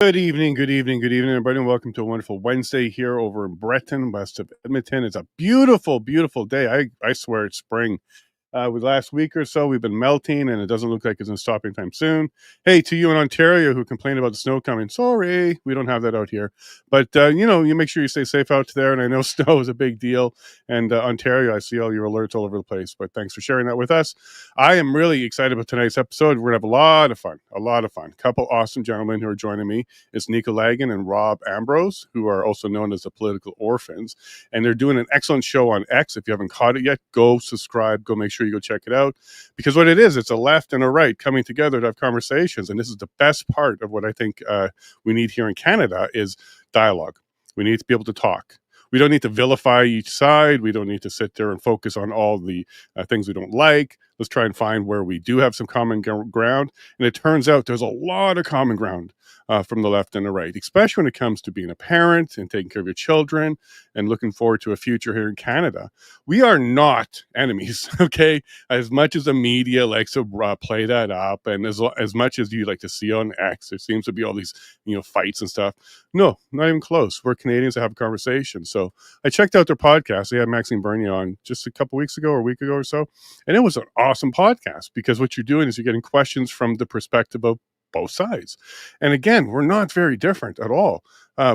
Good evening, everybody, and welcome to a wonderful Wednesday here over in Breton, west of Edmonton. It's a beautiful, beautiful day. I swear it's spring. With last week or so, we've been melting, and it doesn't look like it's going to stop anytime soon. Hey, to you in Ontario who complained about the snow coming, sorry, we don't have that out here. But, you make sure you stay safe out there, and I know snow is a big deal. And Ontario, I see all your alerts all over the place, but thanks for sharing that with us. I am really excited about tonight's episode. We're going to have a lot of fun. Couple awesome gentlemen who are joining me. It's Nico Lagan and Rob Ambrose, who are also known as the Political Orphans. And they're doing an excellent show on X. If you haven't caught it yet, go subscribe, go make sure you go check it out, because what it is, it's a left and a right coming together to have conversations. And this is the best part of what I think we need here in Canada is dialogue. We need to be able to talk. We don't need to vilify each side. We don't need to sit there and focus on all the things we don't like. Let's try and find where we do have some common ground. And it turns out there's a lot of common ground from the left and the right, especially when it comes to being a parent and taking care of your children and looking forward to a future here in Canada. We are not enemies, okay? As much as the media likes to play that up, and as much as you like to see on X, there seems to be all these, fights and stuff. No, not even close. We're Canadians that have a conversation. So I checked out their podcast. They had Maxine Bernier on just a couple weeks ago or a week ago or so. And it was an awesome podcast because what you're doing is you're getting questions from the perspective of both sides. And again, we're not very different at all.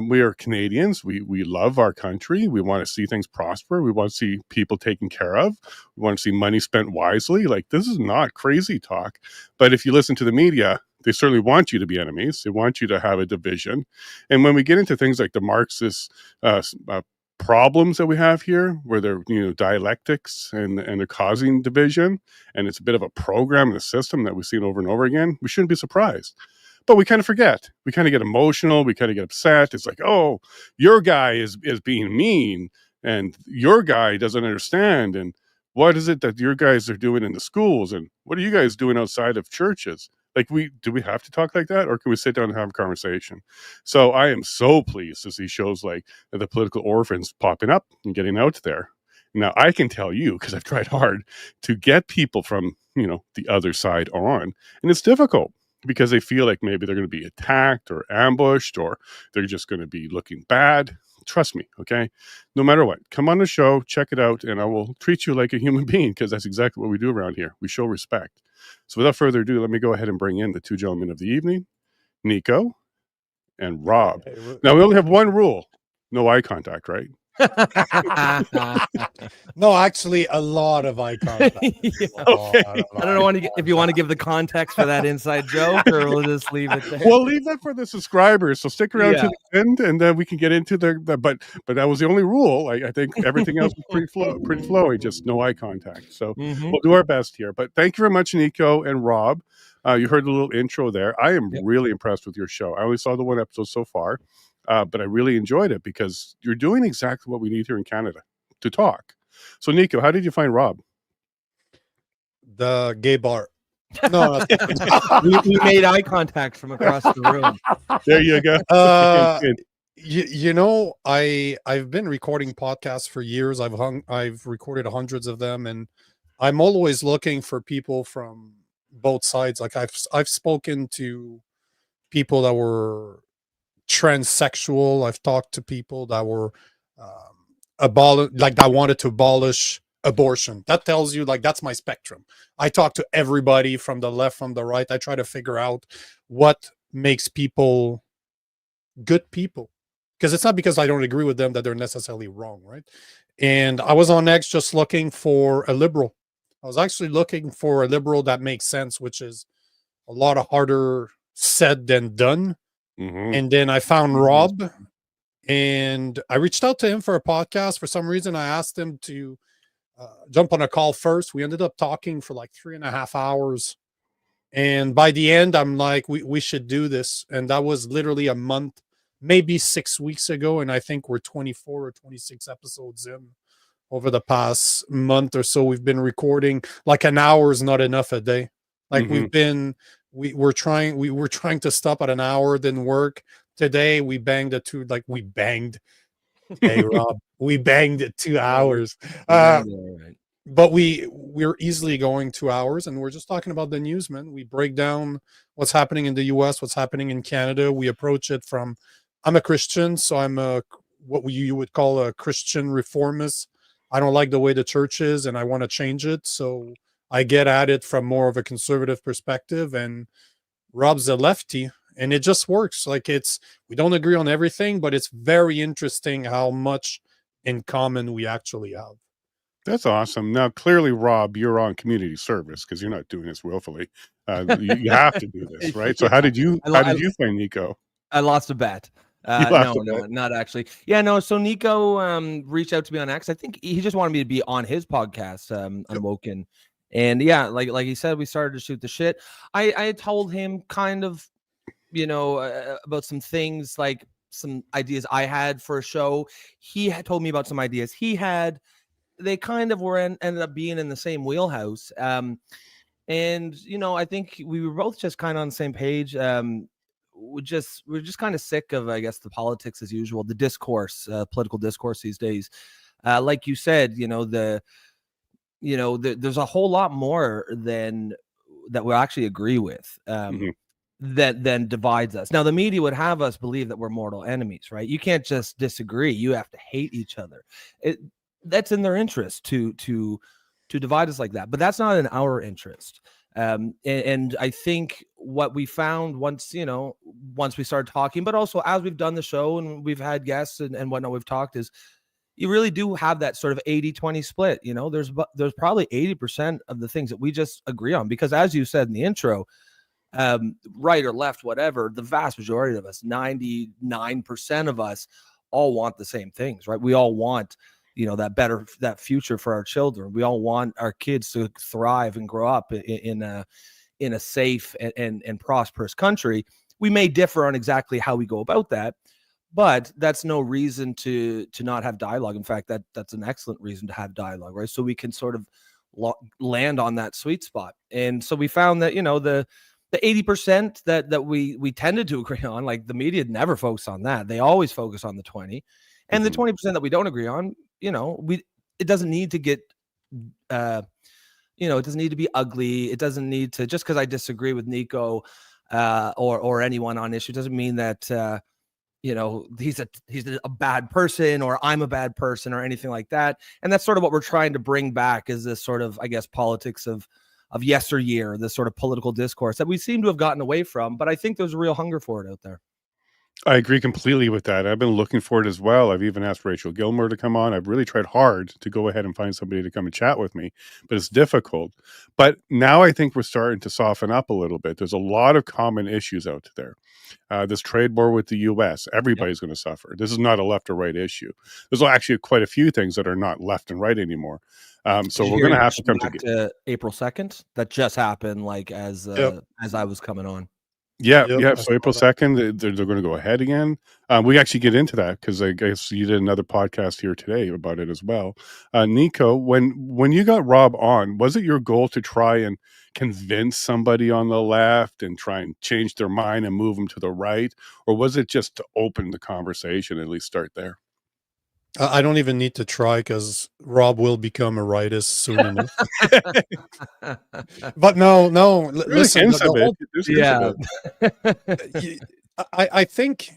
We are Canadians. We love our country. We want to see things prosper. We want to see people taken care of. We want to see money spent wisely. Like, this is not crazy talk. But if you listen to the media, they certainly want you to be enemies. They want you to have a division. And when we get into things like the Marxist problems that we have here, where they're dialectics and they're causing division, and it's a bit of a program and a system that we've seen over and over again, we shouldn't be surprised. But we kind of forget. We kind of get emotional. We kind of get upset. It's like, oh, your guy is being mean, and your guy doesn't understand. And what is it that your guys are doing in the schools? And what are you guys doing outside of churches? Like, do we have to talk like that, or can we sit down and have a conversation? So I am so pleased to see shows like the Political Orphans popping up and getting out there. Now, I can tell you, because I've tried hard to get people from, the other side on, and it's difficult because they feel like maybe they're going to be attacked or ambushed, or they're just going to be looking bad. Trust me, okay? No matter what, come on the show, check it out, and I will treat you like a human being, because that's exactly what we do around here. We show respect. So without further ado, let me go ahead and bring in the two gentlemen of the evening, Nico and Rob. Now, we only have one rule. No eye contact, right? No, actually, a lot of eye contact. Okay. I don't know if you want to give the context for that inside joke, or we'll just leave it there. We'll leave that for the subscribers. So stick around to the end, and then we can get into the but that was the only rule. I think everything else was pretty flowy, just no eye contact. So we'll do our best here. But thank you very much, Nico and Rob. You heard a little intro there. I am really impressed with your show. I only saw the one episode so far. But I really enjoyed it because you're doing exactly what we need here in Canada, to talk. So, Nico, how did you find Rob? The gay bar. No, we made eye contact from across the room. There you go. I've been recording podcasts for years. I've recorded hundreds of them, and I'm always looking for people from both sides. Like, I've spoken to people that were transsexual. I've talked to people that were that wanted to abolish abortion. That tells you, like, that's my spectrum. I talk to everybody from the left, from the right. I try to figure out what makes people good people, because it's not because I don't agree with them that they're necessarily wrong, right? And I was on X just looking for a liberal. I was actually looking for a liberal that makes sense, which is a lot harder said than done. And then I found Rob, and I reached out to him for a podcast. For some reason, I asked him to jump on a call first. We ended up talking for like 3.5 hours. And by the end, I'm like, we should do this. And that was literally a month, maybe 6 weeks ago. And I think we're 24 or 26 episodes in over the past month or so. We've been recording. Like, an hour is not enough a day. Like, we were trying to stop at an hour, didn't work. Today we banged at two. Like, we banged. Hey, Rob, we banged at 2 hours. but we're easily going 2 hours, and we're just talking about the news, man. We break down what's happening in the US, what's happening in Canada. We approach it from, I'm a Christian, so I'm a what you would call a Christian reformist. I don't like the way the church is, and I want to change it. So I get at it from more of a conservative perspective, and Rob's a lefty, and it just works. Like, we don't agree on everything, but it's very interesting how much in common we actually have. That's awesome. Now, clearly, Rob, you're on community service because you're not doing this willfully. You have to do this, right? So, Yeah. how did you I find Nico? I lost a bet. You lost No, a no, bet? not actually. Yeah, no. So Nico reached out to me on X. I think he just wanted me to be on his podcast, Unwoken. And yeah, like he said, we started to shoot the shit. I told him kind of, about some things, like some ideas I had for a show. He had told me about some ideas he had. They kind of ended up being in the same wheelhouse. And I think we were both just kind of on the same page. We're just kind of sick of, I guess, the politics as usual, the discourse, political discourse these days. Like you said, there's a whole lot more than that we actually agree with. That then divides us. Now, the media would have us believe that we're mortal enemies, right? You can't just disagree; you have to hate each other. That's in their interest to divide us like that, but that's not in our interest. And I think what we found once we started talking, but also as we've done the show and we've had guests and whatnot, we've talked, is you really do have that sort of 80-20 split. There's probably 80% of the things that we just agree on, because as you said in the intro, right or left, whatever, the vast majority of us, 99% of us, all want the same things, right? We all want, that future for our children. We all want our kids to thrive and grow up in a safe and prosperous country. We may differ on exactly how we go about that, but that's no reason to not have dialogue. In fact, that's an excellent reason to have dialogue, right? So we can sort of land on that sweet spot. And so we found that, the 80% that we tended to agree on, like the media never focus on that. They always focus on the 20. And the 20% that we don't agree on, it doesn't need to get, it doesn't need to be ugly. It doesn't need to, just because I disagree with Nico or anyone on issue, doesn't mean that, he's a bad person or I'm a bad person or anything like that. And that's sort of what we're trying to bring back, is this sort of, I guess, politics of yesteryear, this sort of political discourse that we seem to have gotten away from. But I think there's a real hunger for it out there. I agree completely with that. I've been looking for it as well. I've even asked Rachel Gilmore to come on. I've really tried hard to go ahead and find somebody to come and chat with me, but it's difficult. But now I think we're starting to soften up a little bit. There's a lot of common issues out there. This trade war with the U.S., everybody's going to suffer. This is not a left or right issue. There's actually quite a few things that are not left and right anymore. So we're going to have to come to April 2nd. That just happened, like as I was coming on. Yeah. So April 2nd, they're going to go ahead again. We actually get into that because I guess you did another podcast here today about it as well. Nico, when you got Rob on, was it your goal to try and convince somebody on the left and try and change their mind and move them to the right? Or was it just to open the conversation, at least start there? I don't even need to try, because Rob will become a rightist soon enough. But no, listen. I think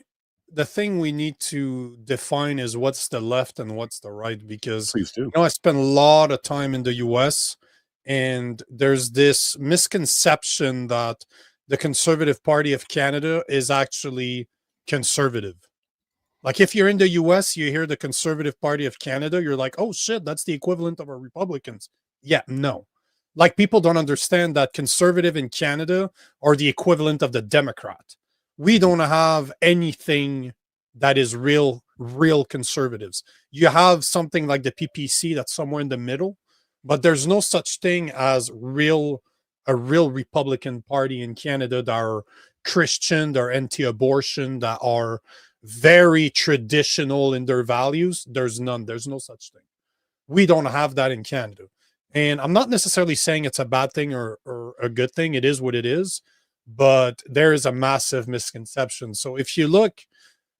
the thing we need to define is what's the left and what's the right, because Please do. I spent a lot of time in the US, and there's this misconception that the Conservative Party of Canada is actually conservative. Like, if you're in the US, you hear the Conservative Party of Canada, you're like, oh shit, that's the equivalent of our Republicans. Yeah, no. Like, people don't understand that conservative in Canada are the equivalent of the Democrat. We don't have anything that is real conservatives. You have something like the PPC that's somewhere in the middle, but there's no such thing as a real Republican Party in Canada that are Christian, that are anti-abortion, that are very traditional in their values. There's none. There's no such thing. We don't have that in Canada. And I'm not necessarily saying it's a bad thing or a good thing. It is what it is. But there is a massive misconception. So if you look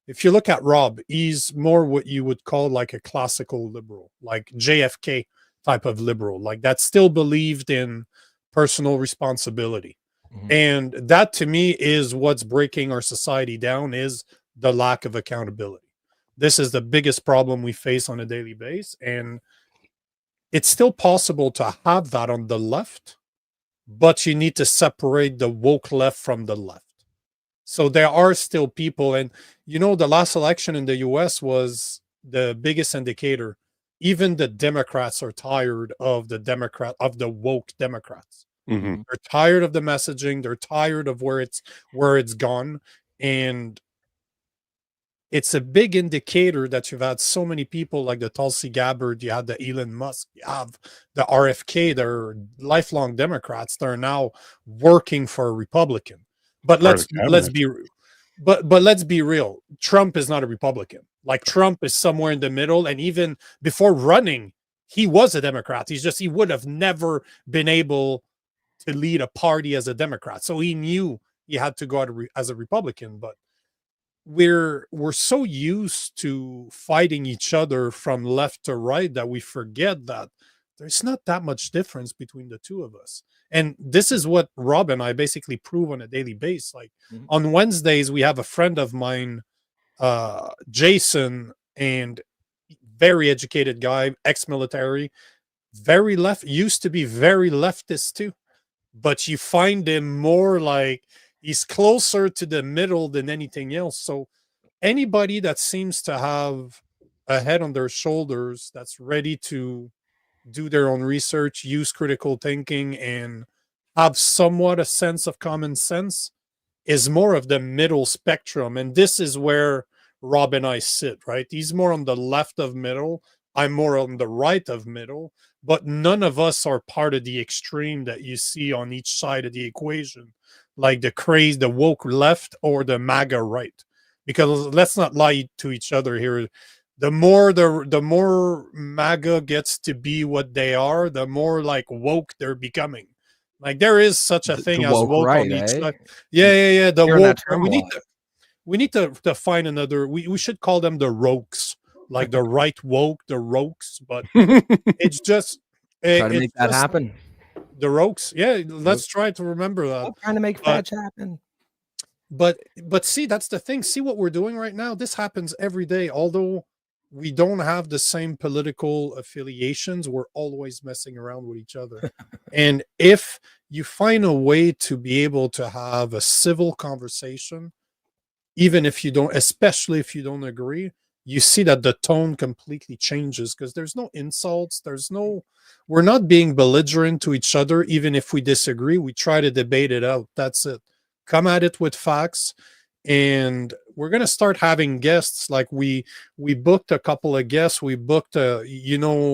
at Rob, he's more what you would call like a classical liberal, like JFK type of liberal, like that still believed in personal responsibility. And that to me is what's breaking our society down, is the lack of accountability. This is the biggest problem we face on a daily basis. And it's still possible to have that on the left, but you need to separate the woke left from the left. So there are still people, and the last election in the US was the biggest indicator. Even the Democrats are tired of the woke Democrats. Mm-hmm. They're tired of the messaging. They're tired of where it's gone. And it's a big indicator that you've had so many people like the Tulsi Gabbard, you had the Elon Musk, you have the RFK, they're lifelong Democrats. They're now working for a Republican. But let's be real. Trump is not a Republican. Like, Trump is somewhere in the middle. And even before running, he was a Democrat. He would have never been able to lead a party as a Democrat. So he knew he had to go out as a Republican. But we're so used to fighting each other from left to right that we forget that there's not that much difference between the two of us. And this is what Rob and I basically prove on a daily basis. Like, on Wednesdays, we have a friend of mine, Jason, and very educated guy, ex-military, very left, used to be very leftist too. But you find him more like he's closer to the middle than anything else. So anybody that seems to have a head on their shoulders, that's ready to do their own research, use critical thinking, and have somewhat a sense of common sense, is more of the middle spectrum. And this is where Rob and I sit, right? He's more on the left of middle. I'm more on the right of middle. But none of us are part of the extreme that you see on each side of the equation, like the woke left or the MAGA right. Because let's not lie to each other here. The more MAGA gets to be what they are, the more like woke they're becoming. Like, there is such a thing as woke right, on each side. Yeah. Yeah. The Hearing woke. that term We need to find another. We should call them the rogues, like the right woke, the rogues. But it's just try to make that happen. The rogues. Yeah, let's try to remember that. I'm trying to make fetch happen. But see, that's the thing. See what we're doing right now. This happens every day. Although we don't have the same political affiliations, we're always messing around with each other. And if you find a way to be able to have a civil conversation, even if you don't, especially if you don't agree, you see that the tone completely changes, because there's no insults. We're not being belligerent to each other. Even if we disagree, we try to debate it out. That's it. Come at it with facts. And we're going to start having guests. Like, we booked a couple of guests. We booked Andy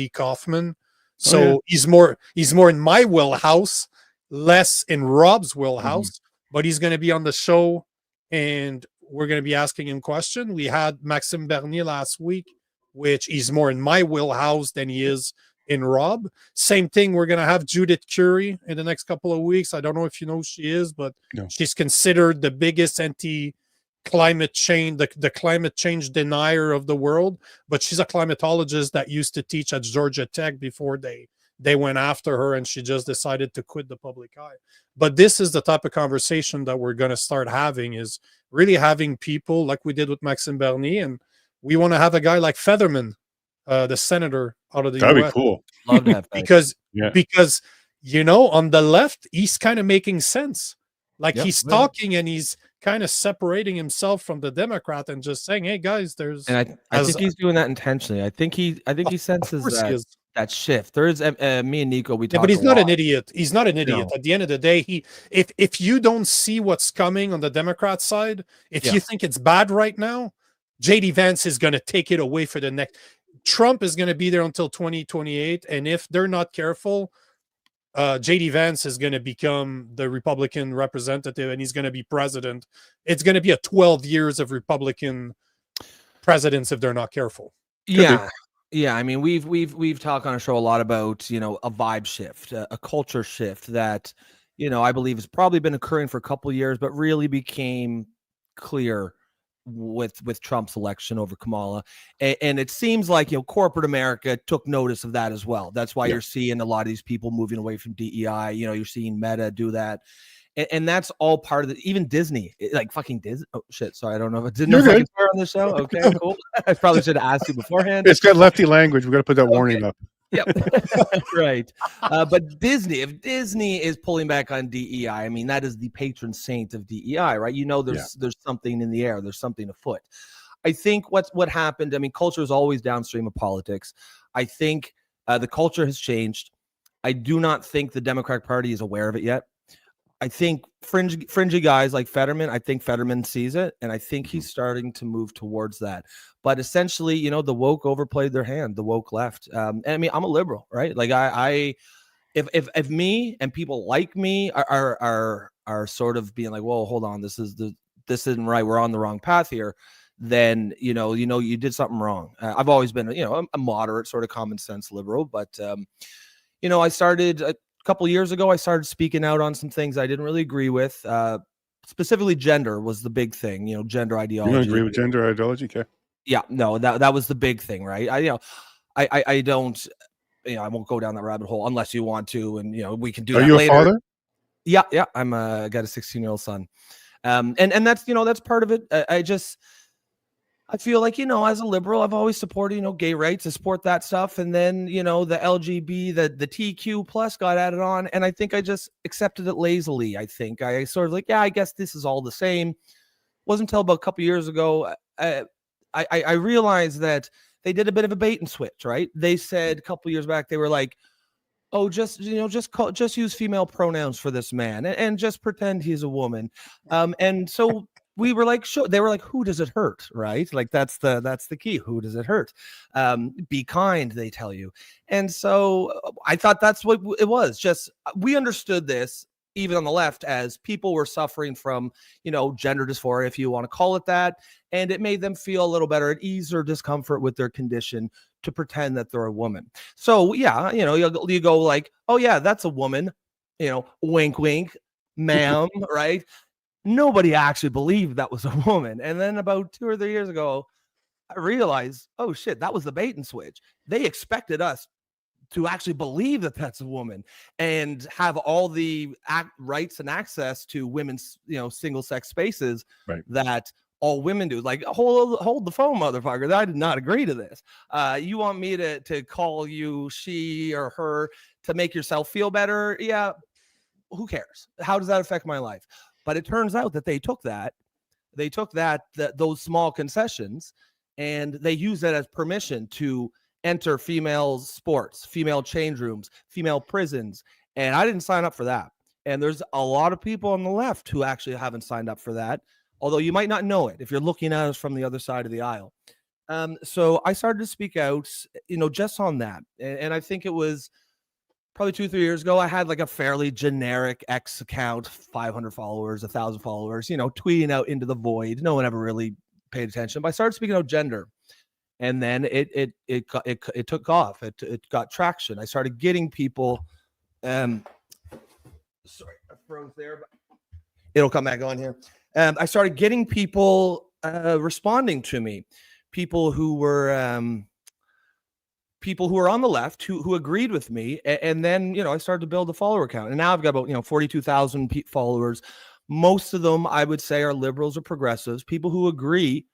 Kaufman. So he's more in my wheelhouse, less in Rob's wheelhouse, but he's going to be on the show and we're going to be asking him questions. We had Maxime Bernier last week, which is more in my wheelhouse than he is in Rob. Same thing. We're going to have Judith Curie in the next couple of weeks. I don't know if you know who she is, but she's considered the biggest anti-climate change, the climate change denier of the world. But she's a climatologist that used to teach at Georgia Tech before they went after her, and she just decided to quit the public eye. But this is the type of conversation that we're going to start having, is really having people like we did with Maxime Bernier. And we want to have a guy like Featherman, the senator out of the That'd US. be cool. Love that. because on the left, he's kind of making sense. Like, he's talking and he's kind of separating himself from the Democrat and just saying, hey guys, there's, and I think he's doing that intentionally. I think he senses that shift. There is me and Nico, we talk, but he's not an idiot. He's not an idiot. No. At the end of the day, if you don't see what's coming on the Democrat side, if you think it's bad right now, JD Vance is going to take it away for the next. Trump is going to be there until 2028, and if they're not careful, JD Vance is going to become the Republican representative, and he's going to be president. It's going to be a 12 years of Republican presidents if they're not careful. Yeah, I mean, we've talked on a show a lot about, a vibe shift, a culture shift that, I believe has probably been occurring for a couple of years, but really became clear with Trump's election over Kamala, and it seems like corporate America took notice of that as well. That's why you're seeing a lot of these people moving away from DEI. You're seeing Meta do that. And that's all part of it. Even Disney, like fucking Disney. Oh shit! Sorry, I don't know if I didn't know if I could swear on the show. Okay, cool. I probably should have asked you beforehand. It's got lefty language. We got to put that warning up. Yep. Right. But if Disney is pulling back on DEI, I mean, that is the patron saint of DEI, right? There's something in the air. There's something afoot. I think what happened. I mean, culture is always downstream of politics. I think the culture has changed. I do not think the Democratic Party is aware of it yet. I think fringy guys like Fetterman, I think Fetterman sees it, and I think he's starting to move towards that. But essentially, the woke overplayed their hand, the woke left. And I mean, I'm a liberal, right? Like if me and people like me are sort of being like, whoa, hold on, this isn't right. We're on the wrong path here. Then you did something wrong. I've always been a moderate sort of common sense liberal, but I started a couple of years ago. I started speaking out on some things I didn't really agree with. Specifically, gender was the big thing. Gender ideology. You don't agree with gender ideology, okay? Yeah, no, that was the big thing, right? I don't. I won't go down that rabbit hole unless you want to, and we can do. Are that you later. a father? Yeah. I'm got a 16-year-old son, and that's part of it. I feel like, as a liberal, I've always supported, gay rights. I support that stuff. And then, the LGB, the TQ plus got added on. And I think I just accepted it lazily. I think I sort of like, yeah, I guess this is all the same. Wasn't until about a couple years ago, I realized that they did a bit of a bait and switch, right? They said a couple years back, they were like, oh, just use female pronouns for this man and just pretend he's a woman. And so we were like, sure. They were like, who does it hurt? Right. Like that's the key. Who does it hurt? Be kind, they tell you. And so I thought that's what it was. Just, we understood this even on the left as people were suffering from, gender dysphoria, if you want to call it that. And it made them feel a little better at ease or discomfort with their condition to pretend that they're a woman. So yeah, you go like, oh yeah, that's a woman, wink, wink, ma'am, right? Nobody actually believed that was a woman. And then about 2 or 3 years ago, I realized, oh shit, that was the bait and switch. They expected us to actually believe that that's a woman and have all the rights and access to women's, single sex spaces that all women do. Like, hold the phone, motherfucker. I did not agree to this. You want me to call you she or her to make yourself feel better? Yeah. Who cares? How does that affect my life? But it turns out that they took those small concessions and they use that as permission to enter female sports, female change rooms, female prisons. And I didn't sign up for that. And there's a lot of people on the left who actually haven't signed up for that, although you might not know it if you're looking at us from the other side of the aisle. So I started to speak out, just on that. And I think it was probably 2-3 years ago, I had like a fairly generic X account, 500 followers, 1,000 followers, tweeting out into the void. No one ever really paid attention. But I started speaking out gender, and then it took off. It got traction. I started getting people. Sorry, I froze there, but it'll come back on here. I started getting people responding to me, people who were on the left who agreed with me. And then, I started to build a follower account. And now I've got about, 42,000 followers. Most of them, I would say, are liberals or progressives, people who agree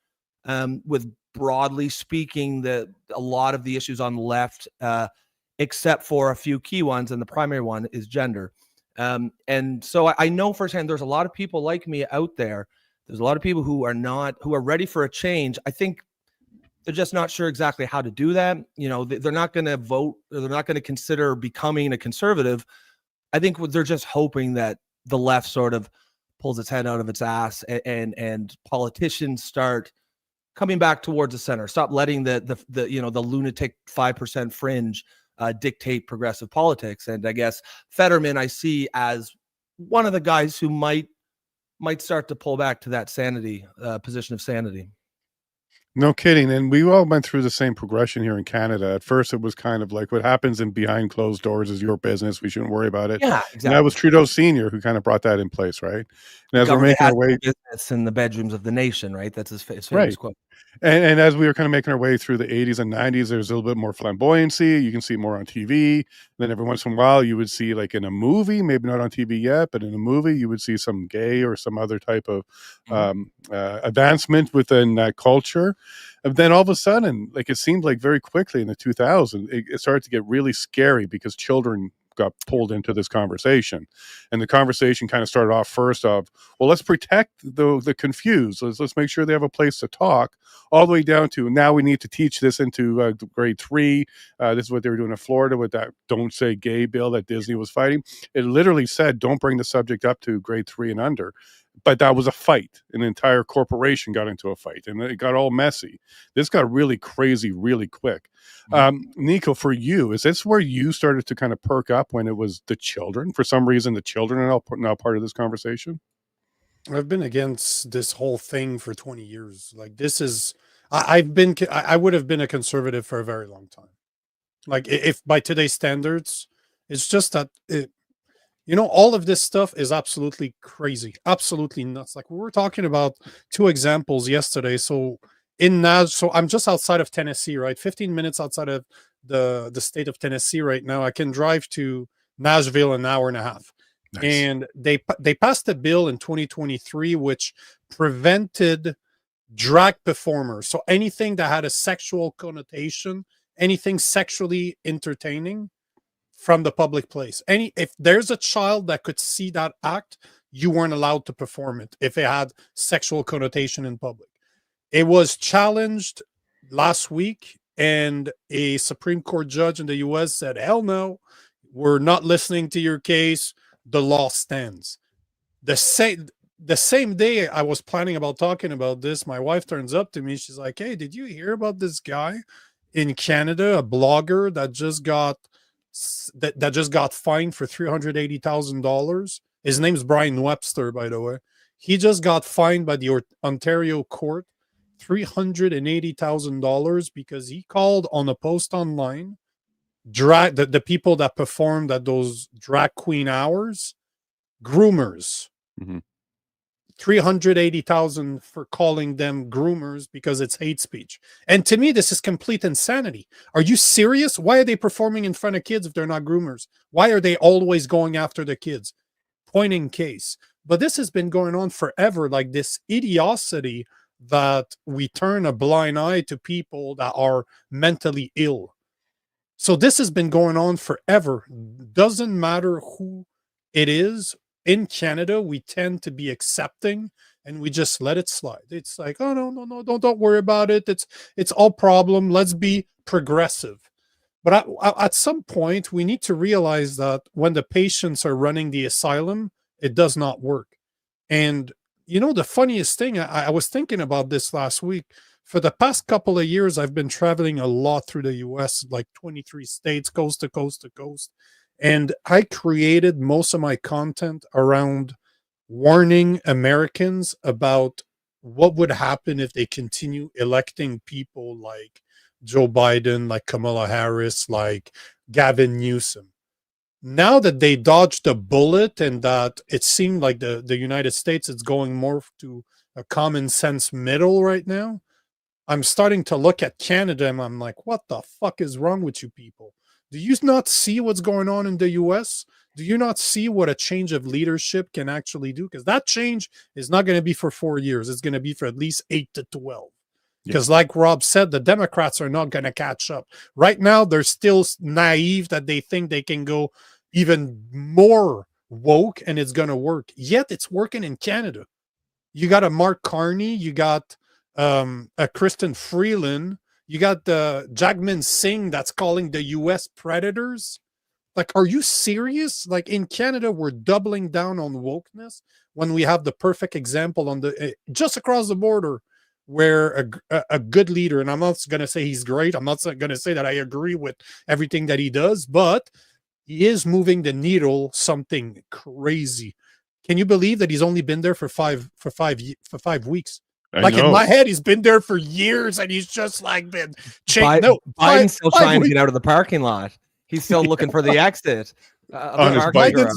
with, broadly speaking, a lot of the issues on the left, except for a few key ones. And the primary one is gender. And so I know firsthand there's a lot of people like me out there. There's a lot of people who are ready for a change. I think they're just not sure exactly how to do that. They're not going to vote, or they're not going to consider becoming a conservative. I think they're just hoping that the left sort of pulls its head out of its ass and politicians start coming back towards the center. Stop letting the lunatic 5% fringe dictate progressive politics. And I guess Fetterman I see as one of the guys who might start to pull back to that sanity, position of sanity. No kidding, and we all went through the same progression here in Canada. At first, it was kind of like, what happens in behind closed doors is your business, we shouldn't worry about it, Yeah, and that was exactly. Trudeau Senior who kinda brought that in place, right? And The as we're government making has our no way business in the bedrooms of the nation, right? That's his famous right. quote. And as we were kind of making our way through the 80s and 90s, there's a little bit more flamboyancy. You can see more on TV. Then every once in a while, you would see, like in a movie, maybe not on TV yet, but in a movie, you would see some gay or some other type of Mhm. advancement within that culture. And then all of a sudden, like it seemed like very quickly in the 2000s, it started to get really scary because children got pulled into this conversation. And the conversation kind of started off first of, well, let's protect the confused. Let's make sure they have a place to talk, all the way down to now we need to teach this into grade 3. This is what they were doing in Florida with that "Don't Say Gay" bill that Disney was fighting. It literally said, "Don't bring the subject up to grade 3 and under." But that was a fight. An entire corporation got into a fight, and it got all messy. This got really crazy really quick. Mhm. Nico, for you, is this where you started to kind of perk up when it was the children? For some reason, the children are now part of this conversation. I've been against this whole thing for 20 years. Like this is, I've been, I would have been a conservative for a very long time. Like if by today's standards, it's just that all of this stuff is absolutely crazy, absolutely nuts. Like we were talking about two examples yesterday. So so I'm just outside of Tennessee, right? 15 minutes outside of the state of Tennessee right now. I can drive to Nashville an hour and a half. Nice. And they passed a bill in 2023 which prevented drag performers. So anything that had a sexual connotation, anything sexually entertaining from the public place. If there's a child that could see that act, you weren't allowed to perform it if it had sexual connotation in public. It was challenged last week, and a Supreme Court judge in the US said, hell no, we're not listening to your case. The law stands. The same day I was planning about talking about this, my wife turns up to me. She's like, hey, did you hear about this guy in Canada, a blogger that just got that just got fined for $380,000? His name's Brian Webster, by the way. He just got fined by the Ontario court $380,000 because he called on a post online the people that performed at those drag queen hours groomers. Mhm. 380,000 for calling them groomers because it's hate speech. And to me, this is complete insanity. Are you serious? Why are they performing in front of kids if they're not groomers? Why are they always going after the kids? Pointing case. But this has been going on forever, like this idiocy that we turn a blind eye to people that are mentally ill. So this has been going on forever. Doesn't matter who it is. In Canada, we tend to be accepting and we just let it slide. It's like, oh no, no, no, don't worry about it. It's all problem. Let's be progressive. But at some point, we need to realize that when the patients are running the asylum, it does not work. And the funniest thing, I was thinking about this last week. For the past couple of years, I've been traveling a lot through the US, like 23 states, coast to coast to coast. And I created most of my content around warning Americans about what would happen if they continue electing people like Joe Biden, like Kamala Harris, like Gavin Newsom. Now that they dodged a bullet and that it seemed like the United States is going more to a common sense middle right now, I'm starting to look at Canada and I'm like, what the fuck is wrong with you people? Do you not see what's going on in the US? Do you not see what a change of leadership can actually do? Because that change is not going to be for 4 years. It's going to be for at least 8 to 12. Yeah. Because like Rob said, the Democrats are not going to catch up. Right now, they're still naive that they think they can go even more woke and it's going to work. Yet it's working in Canada. You got a Mark Carney, you got a Kristen Freeland, you got the Jagmeet Singh that's calling the US predators. Like, are you serious? Like in Canada, we're doubling down on wokeness when we have the perfect example on the just across the border where a good leader, and I'm not going to say he's great. I'm not going to say that I agree with everything that he does, but he is moving the needle something crazy. Can you believe that he's only been there for 5 weeks? Like in my head, he's been there for years, and he's just like been. Biden's still trying to get out of the parking lot. He's still looking for the exit. Biden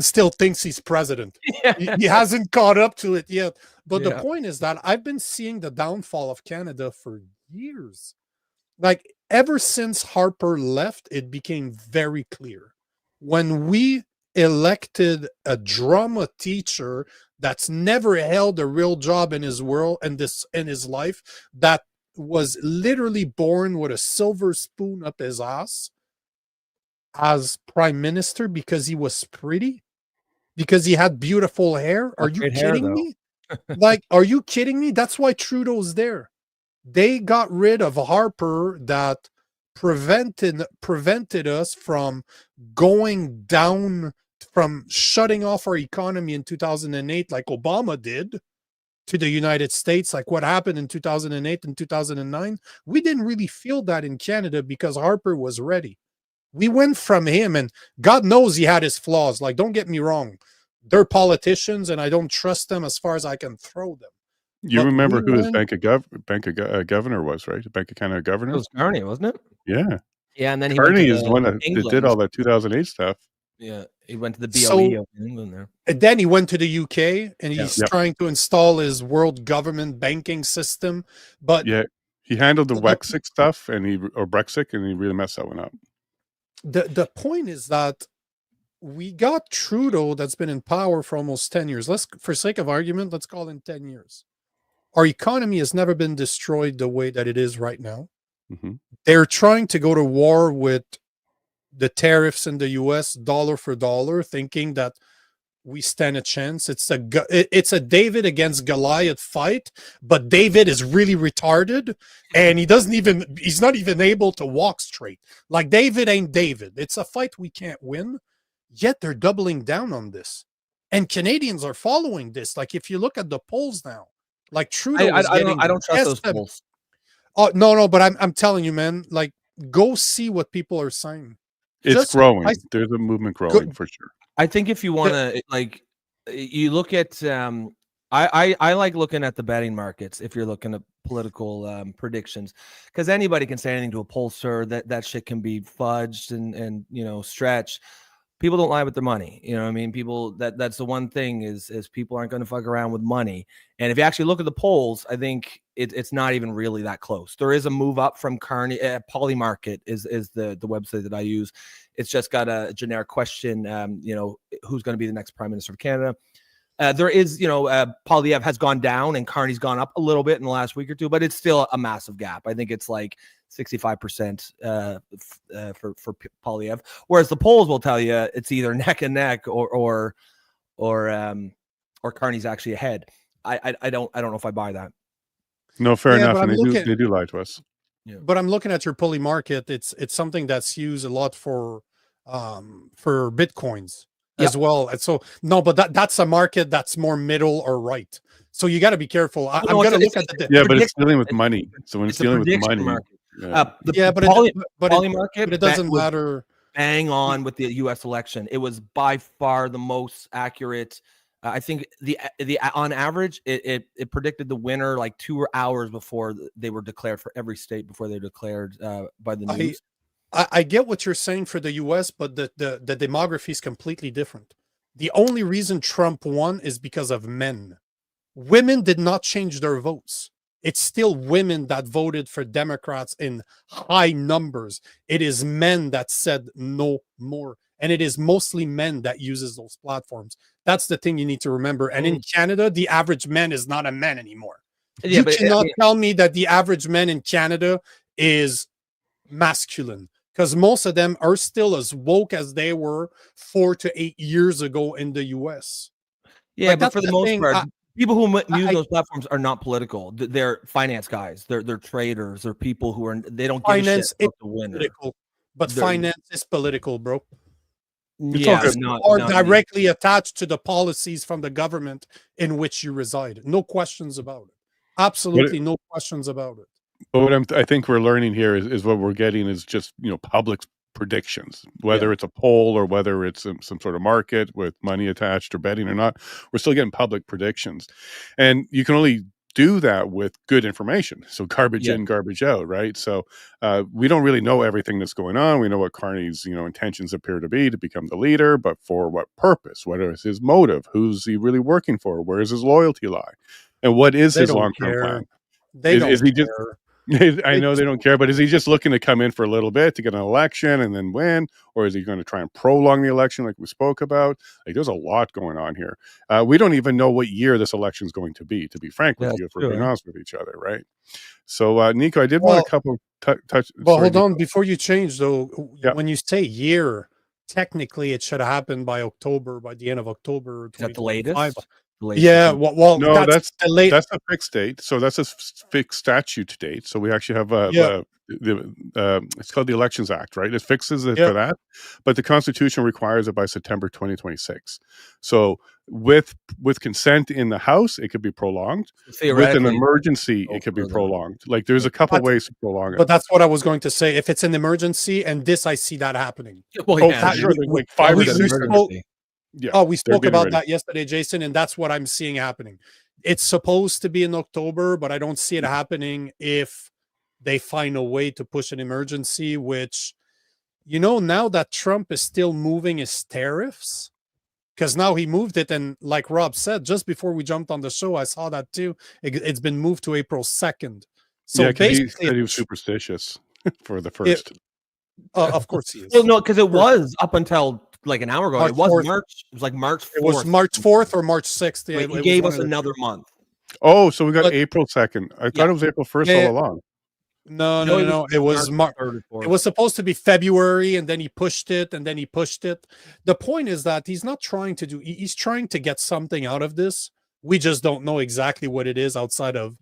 still thinks he's president. He hasn't caught up to it yet. But the point is that I've been seeing the downfall of Canada for years. Like ever since Harper left, it became very clear. When we elected a drama teacher that's never held a real job in his world and in his life, that was literally born with a silver spoon up his ass as prime minister because he was pretty, because he had beautiful hair. Are you kidding me? Like, are you kidding me? That's why Trudeau's there. They got rid of Harper that prevented us from going down, from shutting off our economy in 2008 like Obama did to the United States, like what happened in 2008 and 2009. We didn't really feel that in Canada because Harper was ready. We went from him, and God knows he had his flaws. Like, don't get me wrong. They're politicians, and I don't trust them as far as I can throw them. You remember who his Bank of Governor was, right? The Bank of Canada governor? It was Carney, wasn't it? Yeah. Yeah, and then Carney is the one that did all that 2008 stuff. Yeah, he went to the BOE of England there. And then he went to the UK, and he's trying to install his world government banking system. But yeah, he handled the Wexit stuff or Brexit, and he really messed that one up. The point is that we got Trudeau that's been in power for almost 10 years. For sake of argument, let's call it 10 years. Our economy has never been destroyed the way that it is right now. Mm-hmm. They're trying to go to war with the tariffs in the US dollar for dollar, thinking that we stand a chance. It's a David against Goliath fight, but David is really retarded, and he's not even able to walk straight. Like, David ain't David. It's a fight we can't win, yet they're doubling down on this. And Canadians are following this. Like, if you look at the polls now, like Trudeau I don't trust those polls. Oh, no, but I'm telling you, man, like, go see what people are saying. It's growing. There's a movement growing for sure. I think if you want to, like, you look at, I like looking at the betting markets if you're looking at political predictions, because anybody can say anything to a pollster. That shit can be fudged and stretched. People don't lie with their money. You know what I mean? People, that's the one thing is people aren't going to fuck around with money. And if you actually look at the polls, I think it's not even really that close. There is a move up from Carney. Polymarket is the website that I use. It's just got a generic question, who's going to be the next Prime Minister of Canada. There is, Poilievre has gone down and Carney's gone up a little bit in the last week or two, but it's still a massive gap. I think it's like 65% for Poilievre, whereas the polls will tell you it's either neck and neck or Carney's actually ahead. I don't know if I buy that. No, fair enough. And they do lie to us. Yeah. But I'm looking at your pulley market. It's something that's used a lot for Bitcoins as well. And so but that's a market that's more middle or right. So you got to be careful. I'm going to look at but it's dealing with money. So when it's dealing with money, but it doesn't matter. Bang on with the U.S. election. It was by far the most accurate. I think the on average, it predicted the winner like 2 hours before they were declared for every state, before they were declared by the news. I get what you're saying for the U.S., but the demography is completely different. The only reason Trump won is because of men. Women did not change their votes. It's still women that voted for Democrats in high numbers. It is men that said no more. And it is mostly men that uses those platforms. That's the thing you need to remember. And in Canada, the average man is not a man anymore. You cannot tell me that the average man in Canada is masculine, because most of them are still as woke as they were 4 to 8 years ago in the US. Yeah, like, but for the most part, people who use those platforms are not political. They're finance guys. They're traders. They're people who they don't give a shit about the winner. But finance is political, bro. Or directly attached to the policies from the government in which you reside. No questions about it. Absolutely no questions about it. But what I think we're learning here is what we're getting is just public predictions, whether it's a poll or whether it's some sort of market with money attached or betting or not. We're still getting public predictions, and you can only do that with good information. So garbage in, garbage out, right? So we don't really know everything that's going on. We know what Carney's intentions appear to be to become the leader, but for what purpose? What is his motive? Who's he really working for? Where does his loyalty lie? And what is his long-term plan? They don't Is he care. just I know they don't care, but is he just looking to come in for a little bit to get an election and then win? Or is he going to try and prolong the election like we spoke about? Like, there's a lot going on here. We don't even know what year this election is going to be frank with you, if we're being honest with each other, right? So, Nico, I did want a couple touch. Well, sorry, hold on. Nico. Before you change, though, Yeah. when you say year, technically it should happen by October, by the end of October. Is that the latest? Yeah, well, No, that's the late. that's a fixed date. So that's a fixed statute date. So we actually have it's called the Elections Act, right? It fixes it for that, but the Constitution requires it by September 2026. So with consent in the House, it could be prolonged. With an emergency, it could be prolonged. Like, there's a couple ways to prolong it. But that's what I was going to say. If it's an emergency, and this I see that happening. Well, sure. Like 5 we minutes. we spoke about that yesterday, Jason, and that's what I'm seeing happening. It's supposed to be in October, but I don't see it happening if they find a way to push an emergency, which, now that Trump is still moving his tariffs, because now he moved it, and like Rob said, just before we jumped on the show, I saw that too. It's been moved to April 2nd. So basically, he was superstitious for the first. Of course he is. Well, no, because it was up until like an hour ago. It was March. It was like March 4th. It was March 4th or March 6th. He gave us another month. Oh, so we got April 2nd. I thought it was April 1st all along. No. It was March. It was supposed to be February, and then he pushed it, and then he pushed it. The point is that he's not trying to he's trying to get something out of this. We just don't know exactly what it is outside of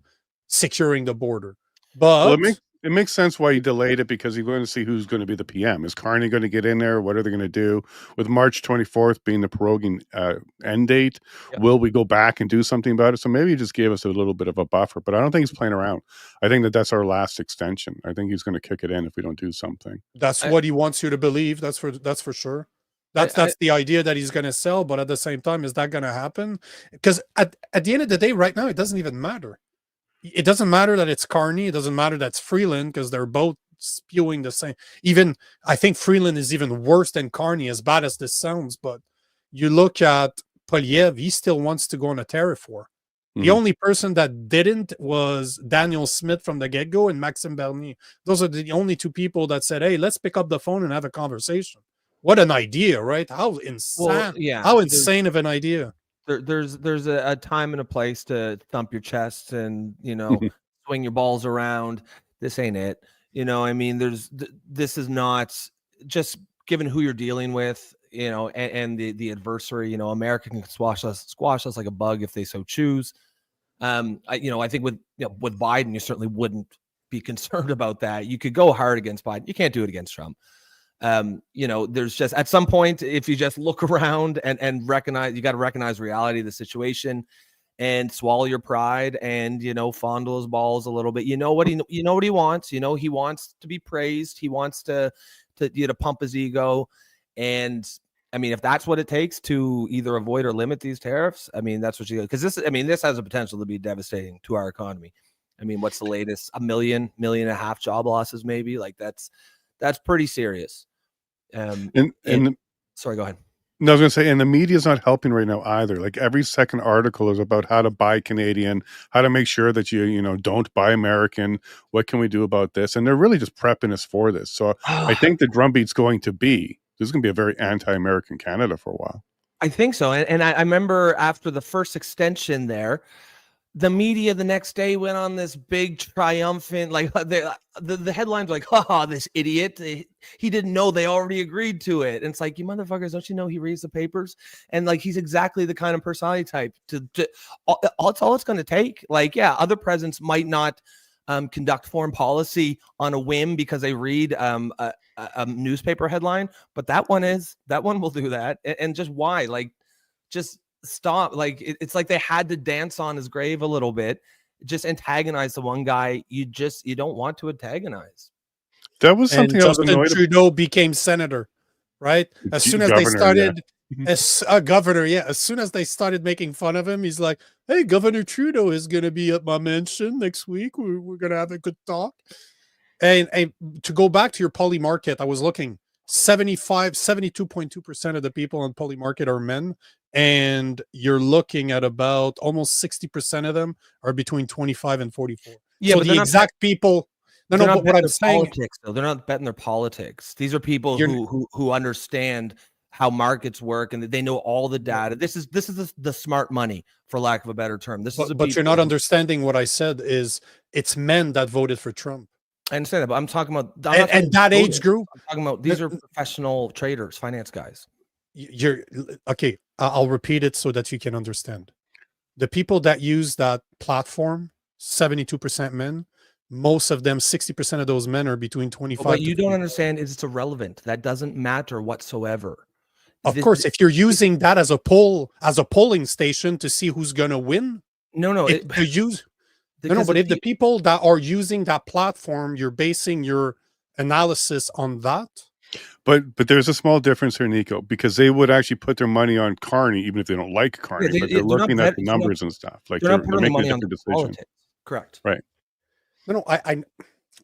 securing the border. But it makes sense why he delayed it, because he's going to see who's going to be the PM. Is Carney going to get in there? What are they going to do? With March 24th being the proroguing end date, will we go back and do something about it? So maybe he just gave us a little bit of a buffer, but I don't think he's playing around. I think that's our last extension. I think he's going to kick it in if we don't do something. That's what he wants you to believe. That's for sure. That's the idea that he's going to sell, but at the same time, is that going to happen? Because at the end of the day, right now, it doesn't even matter. It doesn't matter that it's Carney. It doesn't matter that's Freeland, because they're both spewing the same. Even I think Freeland is even worse than Carney, as bad as this sounds. But you look at Poliev, he still wants to go on a tariff war. The only person that didn't was Daniel Smith from the get-go and Maxime Bernier. Those are the only two people that said, hey, let's pick up the phone and have a conversation. What an idea, right? How insane! Well, how insane of an idea. There's a time and a place to thump your chest and swing your balls around. This ain't it. I mean, this is not, just given who you're dealing with, and the adversary. America can squash us like a bug if they so choose. I think with Biden, you certainly wouldn't be concerned about that. You could go hard against Biden. You can't do it against Trump. There's just, at some point, if you just look around and recognize, you got to recognize reality of the situation and swallow your pride and, fondle his balls a little bit. You know what he wants. He wants to be praised. He wants to pump his ego. And I mean, if that's what it takes to either avoid or limit these tariffs, I mean, that's what you got. Because this has a potential to be devastating to our economy. I mean, what's the latest? 1.5 million job losses, maybe. Like, that's pretty serious. Sorry, go ahead. No, I was going to say, and the media is not helping right now either. Like, every second article is about how to buy Canadian, how to make sure that you don't buy American. What can we do about this? And they're really just prepping us for this. So I think the drumbeat's going to be, this is going to be a very anti-American Canada for a while. I think so. And I remember after the first extension there, the media the next day went on this big triumphant, like the headlines were like, "Ha, this idiot! He didn't know they already agreed to it." And it's like, you motherfuckers, don't you know he reads the papers? And like, he's exactly the kind of personality type to all it's going to take. Like, yeah, other presidents might not conduct foreign policy on a whim because they read a newspaper headline, but that one will do that. And just why? Like, just stop. Like, it's like they had to dance on his grave a little bit, just antagonize the one guy you don't want to antagonize. That was and something I was Justin annoyed about. Trudeau became senator, right? As soon as they Governor, started, yeah. as a governor, yeah, as soon as they started making fun of him, he's like, "Hey, Governor Trudeau is going to be at my mansion next week. We're going to have a good talk." And to go back to your poly market, I was looking 72.2% of the people on poly market are men. And you're looking at about almost 60% of them are between 25 and 44. Yeah, So but the they're not exact people. No, they're no, not but what betting I'm their saying, politics, though. They're not betting their politics. These are people you're who understand how markets work and they know all the data. This is the smart money, for lack of a better term. This is the but you're people not understanding what I said is it's men that voted for Trump. I understand that, but I'm talking about And that age group. I'm talking about these are professional traders, finance guys. You're okay. I'll repeat it so that you can understand. The people that use that platform, 72% men, most of them, 60% of those men are between 25. What you don't understand is it's irrelevant. That doesn't matter whatsoever. Of course, if you're using that as a polling station to see who's going to win, no, but if the people that are using that platform, you're basing your analysis on that. But there's a small difference here, Nico, because they would actually put their money on Carney, even if they don't like Carney, but they're looking at the numbers and stuff. Like they're making a different decision. Politics. Correct. Right. No,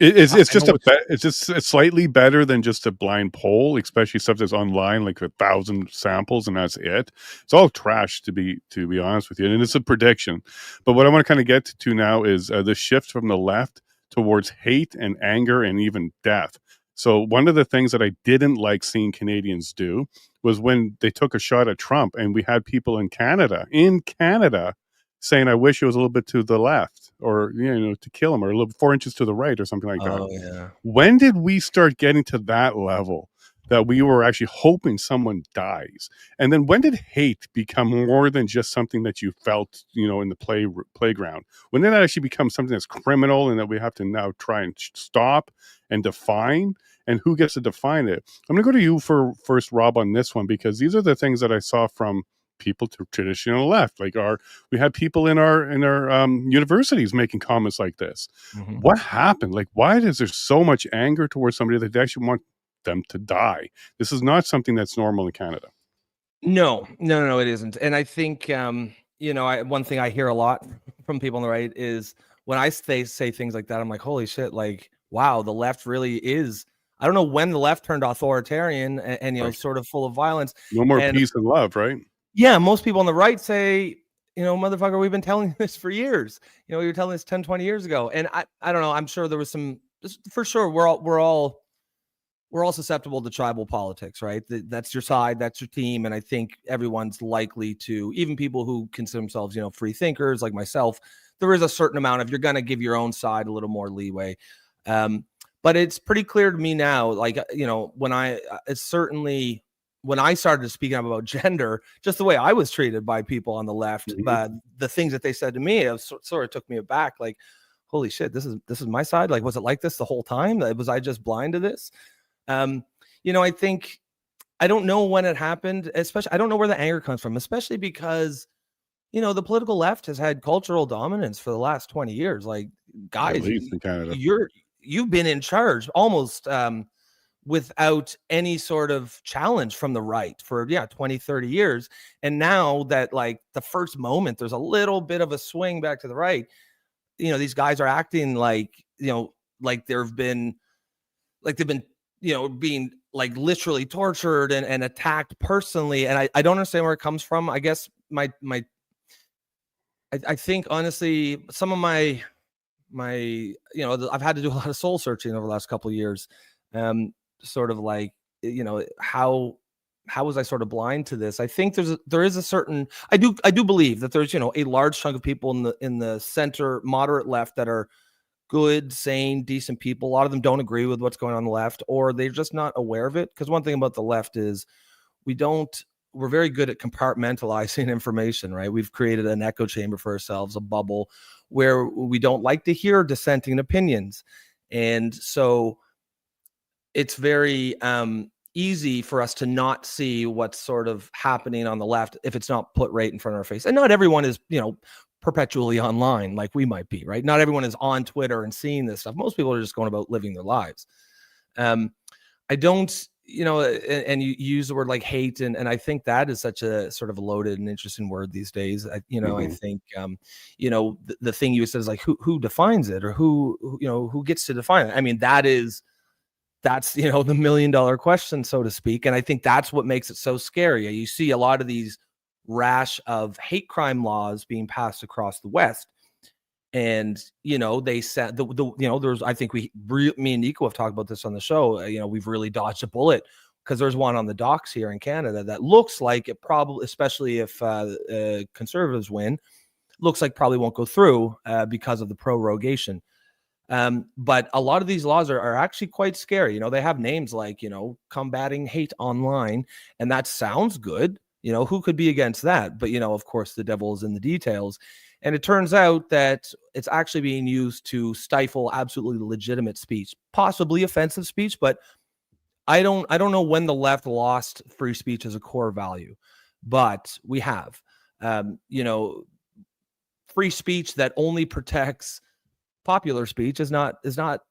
It's slightly better than just a blind poll, especially stuff that's online, like 1,000 samples, and that's it. It's all trash, to be honest with you, and it's a prediction. But what I want to kind of get to now is the shift from the left towards hate and anger and even death. So one of the things that I didn't like seeing Canadians do was when they took a shot at Trump, and we had people in Canada saying, "I wish it was a little bit to the left, or to kill him, or a little 4 inches to the right, or something like that." Oh yeah. When did we start getting to that level that we were actually hoping someone dies? And then when did hate become more than just something that you felt, in the playground? When did that actually become something that's criminal and that we have to now try and stop and define? And who gets to define it? I'm going to go to you first, Rob, on this one, because these are the things that I saw from people to traditional left. Like we had people in our universities making comments like this. Mm-hmm. What happened? Like, why is there so much anger towards somebody that they actually want them to die? This is not something that's normal in Canada. No, it isn't. And I think one thing I hear a lot from people on the right is when I say things like that, I'm like, holy shit, like, wow, the left really is. I don't know when the left turned authoritarian and right. Sort of full of violence. No more peace and love, right? Yeah, most people on the right say, motherfucker, we've been telling you this for years. You were telling this 10, 20 years ago. And I don't know. I'm sure there was some, for sure. We're all susceptible to tribal politics, right? That's your side, that's your team. And I think everyone's likely to, even people who consider themselves, free thinkers like myself, there is a certain amount of, you're going to give your own side a little more leeway. But it's pretty clear to me now, like, when I started speaking up about gender, just the way I was treated by people on the left, but the things that they said to me, it sort of took me aback. Like, holy shit, this is my side. Like, was it like this the whole time? Was I just blind to this? I think, I don't know when it happened, especially, I don't know where the anger comes from, especially because, the political left has had cultural dominance for the last 20 years. Like, guys, at least in Canada. You've been in charge almost, without any sort of challenge from the right for 20, 30 years. And now that, like, the first moment there's a little bit of a swing back to the right, these guys are acting like, like they've been being like literally tortured and attacked personally. And I don't understand where it comes from. I guess I think honestly, some of my I've had to do a lot of soul searching over the last couple of years. Sort of like, how was I sort of blind to this? I think there is a certain, I do believe that there's, a large chunk of people in the center moderate left that are good, sane, decent people. A lot of them don't agree with what's going on the left, or they're just not aware of it. Because one thing about the left is we're very good at compartmentalizing information, right? We've created an echo chamber for ourselves, a bubble where we don't like to hear dissenting opinions. And so it's very easy for us to not see what's sort of happening on the left if it's not put right in front of our face. And not everyone is, perpetually online like we might be, right? Not everyone is on Twitter and seeing this stuff. Most people are just going about living their lives. I don't, and you use the word like hate, and I think that is such a sort of a loaded and interesting word these days. I think, the thing you said is like, who defines it, or who gets to define it? I mean, that's the $1 million question, so to speak. And I think that's what makes it so scary. You see a lot of these rash of hate crime laws being passed across the West. And, they said, there's, I think me and Nico have talked about this on the show. We've really dodged a bullet, because there's one on the docks here in Canada that looks like it probably, especially if conservatives win, looks like probably won't go through because of the prorogation. But a lot of these laws are actually quite scary. They have names like, combating hate online, and that sounds good. Who could be against that? But, of course, the devil is in the details. And it turns out that it's actually being used to stifle absolutely legitimate speech, possibly offensive speech. But I don't know when the left lost free speech as a core value, but we have, free speech that only protects popular speech is not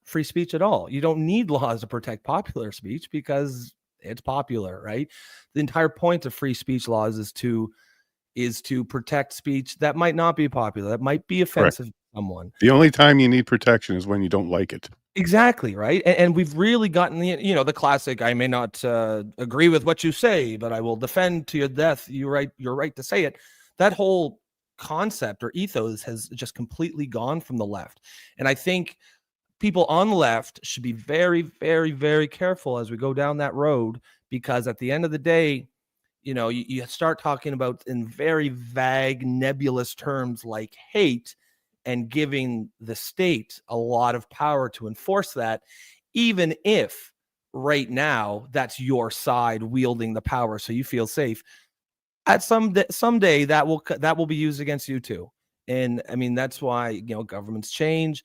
free speech at all. You don't need laws to protect popular speech because it's popular, right? The entire point of free speech laws is to protect speech that might not be popular, that might be offensive to someone. The only time you need protection is when you don't like it. Exactly, right? And we've really gotten the classic, I may not agree with what you say, but I will defend to your death your right to say it. That whole concept or ethos has just completely gone from the left. And I think people on the left should be very, very, very careful as we go down that road, because at the end of the day, you start talking about in very vague, nebulous terms like hate, and giving the state a lot of power to enforce that, even if right now that's your side wielding the power, so you feel safe. At someday that will be used against you too. And I mean, that's why governments change,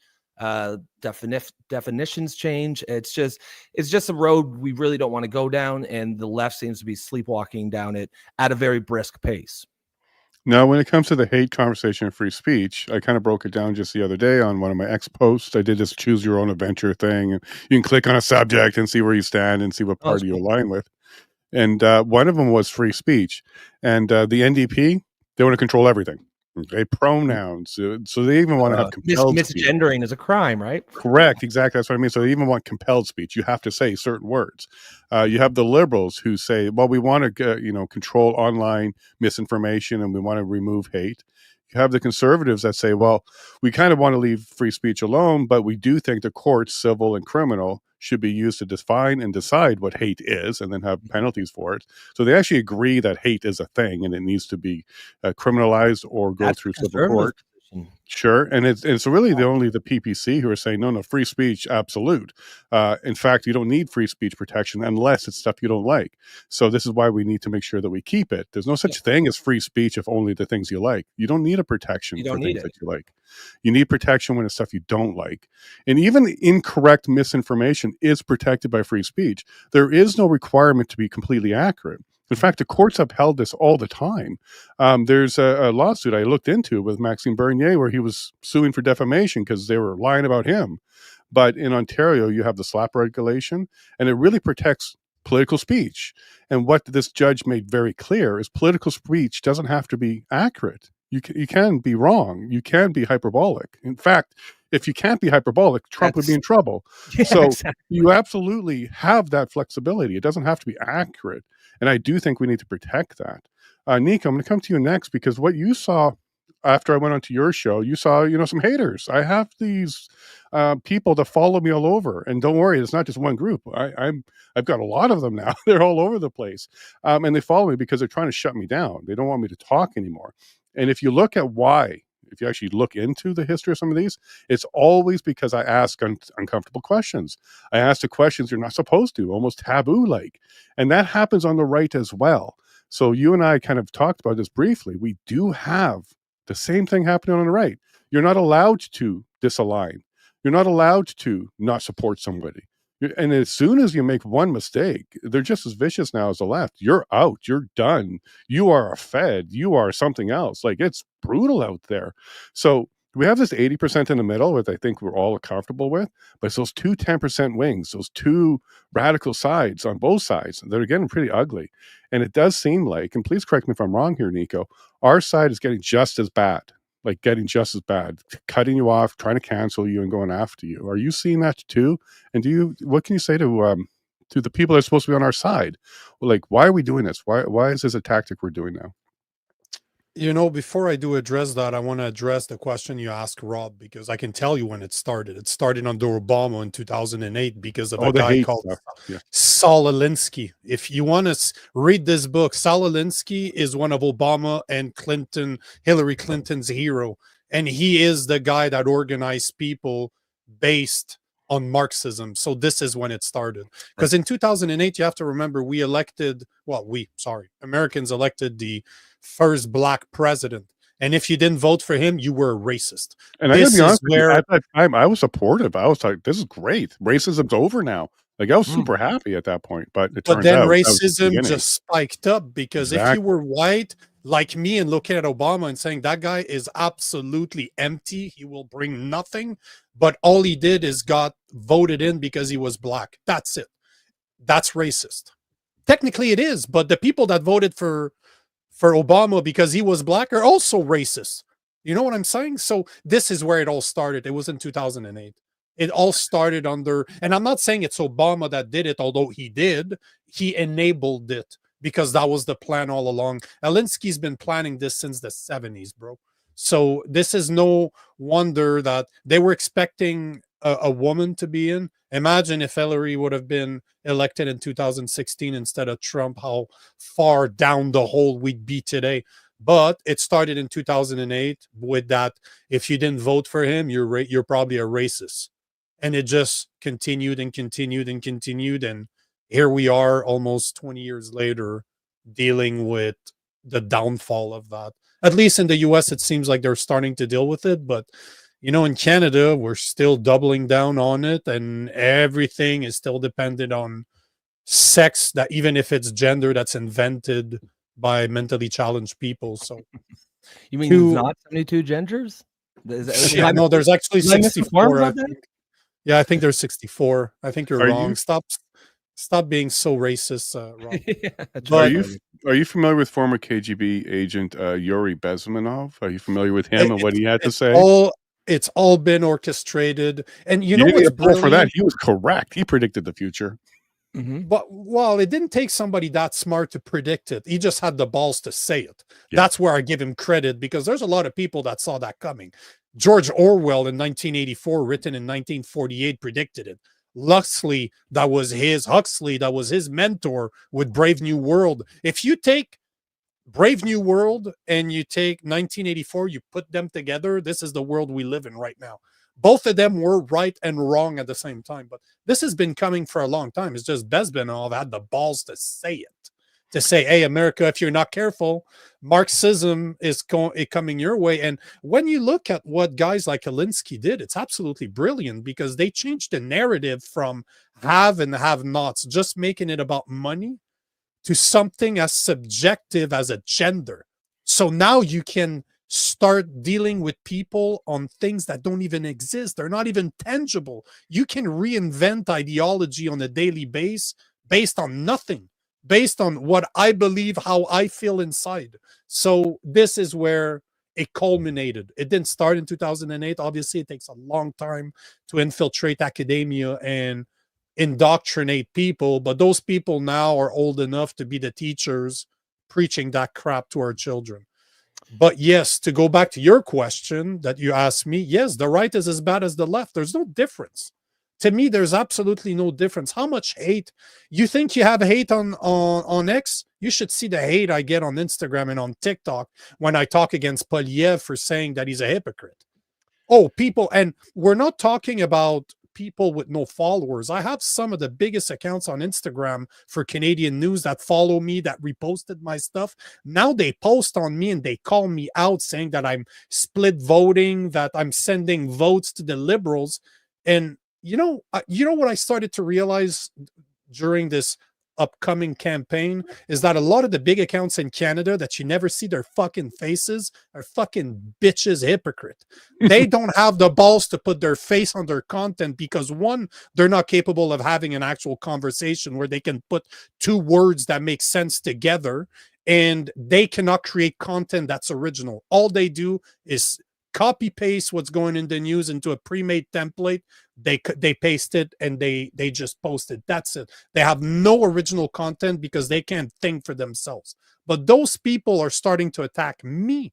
definitions change. It's just a road we really don't want to go down, and the left seems to be sleepwalking down it at a very brisk pace. Now, when it comes to the hate conversation and free speech, I kind of broke it down just the other day on one of my X posts. I did this choose your own adventure thing. And you can click on a subject and see where you stand and see what party you align with. And one of them was free speech. And the NDP, they want to control everything. Okay, pronouns. So they even want to have compelled misgendering speech. Is a crime, right? Correct. Exactly. That's what I mean. So they even want compelled speech. You have to say certain words. You have the liberals who say, well, we want to, control online misinformation, and we want to remove hate. You have the conservatives that say, well, we kind of want to leave free speech alone, but we do think the courts, civil and criminal, should be used to define and decide what hate is, and then have penalties for it. So they actually agree that hate is a thing, and it needs to be criminalized or go through civil court. Sure. And it's really only the PPC who are saying, no, free speech, absolute. In fact, you don't need free speech protection unless it's stuff you don't like. So this is why we need to make sure that we keep it. There's no such thing as free speech if only the things you like. You don't need a protection for things that you like. You need protection when it's stuff you don't like. And even incorrect misinformation is protected by free speech. There is no requirement to be completely accurate. In fact, the courts upheld this all the time. There's a lawsuit I looked into with Maxime Bernier where he was suing for defamation because they were lying about him. But in Ontario, you have the SLAPP regulation, and it really protects political speech. And what this judge made very clear is political speech doesn't have to be accurate. You can be wrong. You can be hyperbolic. In fact, if you can't be hyperbolic, Trump would be in trouble. So exactly. You absolutely have that flexibility. It doesn't have to be accurate. And I do think we need to protect that. Nico, I'm going to come to you next, because what you saw after I went onto your show, you saw, some haters. I have these people that follow me all over. And don't worry, it's not just one group. I've got a lot of them now. They're all over the place. And they follow me because they're trying to shut me down. They don't want me to talk anymore. And if you look at why, if you actually look into the history of some of these, it's always because I ask uncomfortable questions. I ask the questions you're not supposed to, almost taboo-like. And that happens on the right as well. So you and I kind of talked about this briefly. We do have the same thing happening on the right. You're not allowed to disalign. You're not allowed to not support somebody. And as soon as you make one mistake, they're just as vicious now as the left. You're out. You're done. You are a fed. You are something else. Like, it's brutal out there. So we have this 80% in the middle, which I think we're all comfortable with, but it's those two 10% wings, those two radical sides on both sides that are getting pretty ugly. And it does seem like, and please correct me if I'm wrong here, Nico, our side is getting just as bad, cutting you off, trying to cancel you and going after you. Are you seeing that too? And what can you say to the people that are supposed to be on our side? Like, why are we doing this? Why is this a tactic we're doing now? You know, before I do address that, I want to address the question you asked Rob, because I can tell you when it started. It started under Obama in 2008 because of a guy called Saul Alinsky. If you want to read this book, Saul Alinsky is one of Obama and Hillary Clinton's hero. And he is the guy that organized people based on Marxism. So this is when it started. Because in 2008, you have to remember, Americans elected the first black president. And if you didn't vote for him, you were a racist. And I gotta be honest with you, at that time, I was supportive. I was like, this is great. Racism's over now. Like, I was super happy at that point. But it turns out racism just spiked up, because if you were white like me and looking at Obama and saying that guy is absolutely empty, he will bring nothing, but all he did is got voted in because he was black. That's it. That's racist. Technically it is, but the people that voted for Obama because he was black are also racist. You know what I'm saying? So this is where it all started. It was in 2008. It all started under, and I'm not saying it's Obama that did it, although he enabled it, because that was the plan all along. Alinsky's been planning this since the 70s, bro. So this is no wonder that they were expecting a woman to be in. Imagine if Hillary would have been elected in 2016 instead of Trump, how far down the hole we'd be today. But it started in 2008 with that. If you didn't vote for him, you're probably a racist. And it just continued and continued and continued. And here we are almost 20 years later dealing with the downfall of that. At least in the US, it seems like they're starting to deal with it. But, you know, in Canada, we're still doubling down on it. And everything is still dependent on sex, that even if it's gender, that's invented by mentally challenged people. So you mean there's not 72 genders? No, there's actually 64. Yeah, I think there's 64. I think you're wrong. Stop being so racist, Rob. Are you familiar with former KGB agent Yuri Bezmenov? Are you familiar with him and what he had to say? It's all been orchestrated. And you know what's brilliant? For that, he was correct. He predicted the future. Mm-hmm. But it didn't take somebody that smart to predict it. He just had the balls to say it. Yeah. That's where I give him credit, because there's a lot of people that saw that coming. George Orwell in 1984, written in 1948, predicted it. Huxley, that was his mentor with Brave New World. If you take Brave New World and you take 1984, you put them together, this is the world we live in right now. Both of them were right and wrong at the same time, but this has been coming for a long time. It's just Bezmenov had the balls to say it, to say, hey, America, if you're not careful, Marxism is coming your way. And when you look at what guys like Alinsky did, it's absolutely brilliant, because they changed the narrative from have and have-nots, just making it about money, to something as subjective as a gender. So now you can start dealing with people on things that don't even exist. They're not even tangible. You can reinvent ideology on a daily basis based on nothing, based on what I believe, how I feel inside. So this is where it culminated. It didn't start in 2008. Obviously, it takes a long time to infiltrate academia and indoctrinate people, but those people now are old enough to be the teachers preaching that crap to our children. But yes, to go back to your question that you asked me, yes, the right is as bad as the left. There's no difference. To me, there's absolutely no difference. How much hate? You think you have hate on X? You should see the hate I get on Instagram and on TikTok when I talk against Polyev for saying that he's a hypocrite. Oh, people, and we're not talking about people with no followers. I have some of the biggest accounts on Instagram for Canadian news that follow me, that reposted my stuff. Now they post on me and they call me out saying that I'm split voting, that I'm sending votes to the liberals. And you know what I started to realize during this upcoming campaign is that a lot of the big accounts in Canada that you never see their fucking faces are fucking bitches hypocrite. They don't have the balls to put their face on their content because one, they're not capable of having an actual conversation where they can put two words that make sense together, and they cannot create content that's original. All they do is copy paste what's going in the news into a pre-made template. They paste it and they just post it. That's it. They have no original content because they can't think for themselves. But those people are starting to attack me,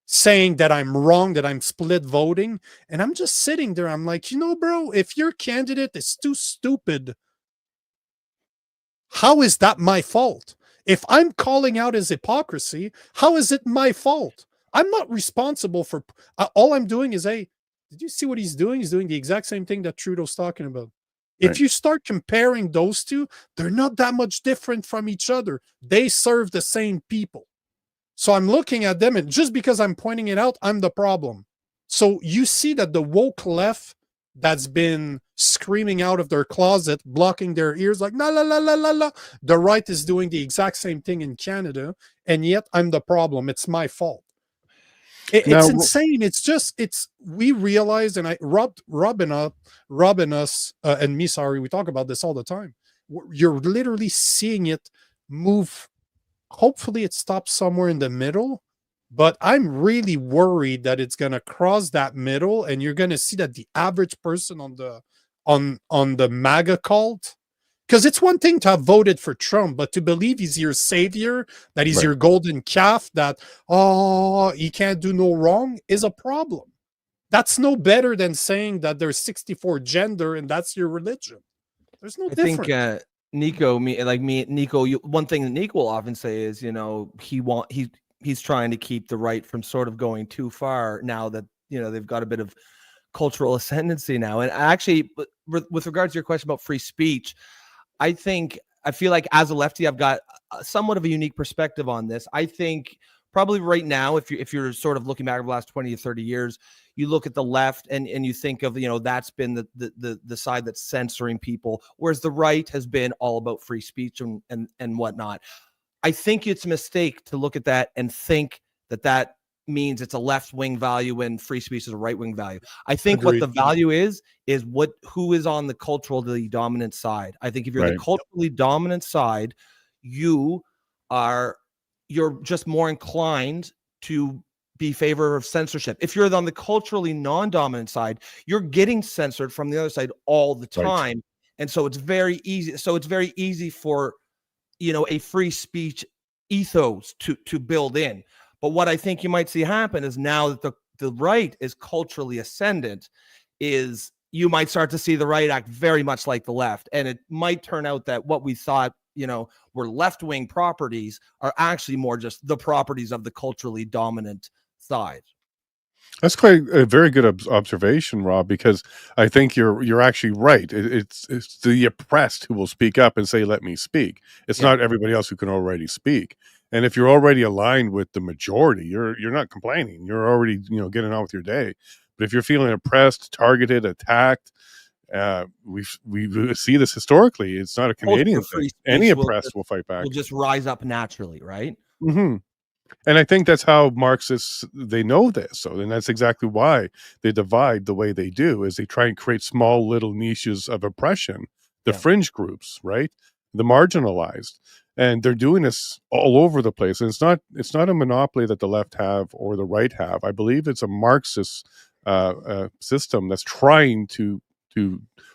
saying that I'm wrong, that I'm split voting. And I'm just sitting there. I'm like, bro, if your candidate is too stupid, how is that my fault? If I'm calling out his hypocrisy, how is it my fault? I'm not responsible for all I'm doing is, hey, did you see what he's doing? He's doing the exact same thing that Trudeau's talking about. If Right. you start comparing those two, they're not that much different from each other. They serve the same people. So I'm looking at them, and just because I'm pointing it out, I'm the problem. So you see that the woke left that's been screaming out of their closet, blocking their ears like, la, la, la, la, la, la. The right is doing the exact same thing in Canada, and yet I'm the problem. It's my fault. It's insane. We realized, and Rob and us and me, sorry, we talk about this all the time. You're literally seeing it move. Hopefully it stops somewhere in the middle, but I'm really worried that it's going to cross that middle, and you're going to see that the average person on the MAGA cult, because it's one thing to have voted for Trump, but to believe he's your savior, that he's your golden calf, that, he can't do no wrong, is a problem. That's no better than saying that there's 64 gender and that's your religion. There's no difference. I think Nico, one thing that Nico will often say is, he's trying to keep the right from sort of going too far now that, they've got a bit of cultural ascendancy now. And actually, with regards to your question about free speech, I feel like as a lefty, I've got somewhat of a unique perspective on this. I think probably right now, if you're sort of looking back over the last 20 to 30 years, you look at the left and you think of, that's been the side that's censoring people, whereas the right has been all about free speech and whatnot. I think it's a mistake to look at that and think that means it's a left-wing value and free speech is a right-wing value. I think Agreed. what the value is who is on the culturally dominant side. I think if you're the culturally dominant side, you're just more inclined to be favor of censorship. If you're on the culturally non-dominant side, you're getting censored from the other side all the time. Right. And so it's very easy. So it's very easy for, a free speech ethos to build in. But what I think you might see happen is now that the right is culturally ascendant, is you might start to see the right act very much like the left. And it might turn out that what we thought, were left-wing properties are actually more just the properties of the culturally dominant side. That's quite a very good observation, Rob, because I think you're actually right. It's the oppressed who will speak up and say, let me speak. It's not everybody else who can already speak. And if you're already aligned with the majority, you're not complaining. You're already, getting on with your day. But if you're feeling oppressed, targeted, attacked, we see this historically. It's not a Canadian thing. Any oppressed will fight back. Will just rise up naturally, right? Mm-hmm. And I think that's how Marxists, they know this. So, and that's exactly why they divide the way they do, is they try and create small little niches of oppression, the fringe groups, right? The marginalized. And they're doing this all over the place. And it's not a monopoly that the left have or the right have. I believe it's a Marxist system that's trying to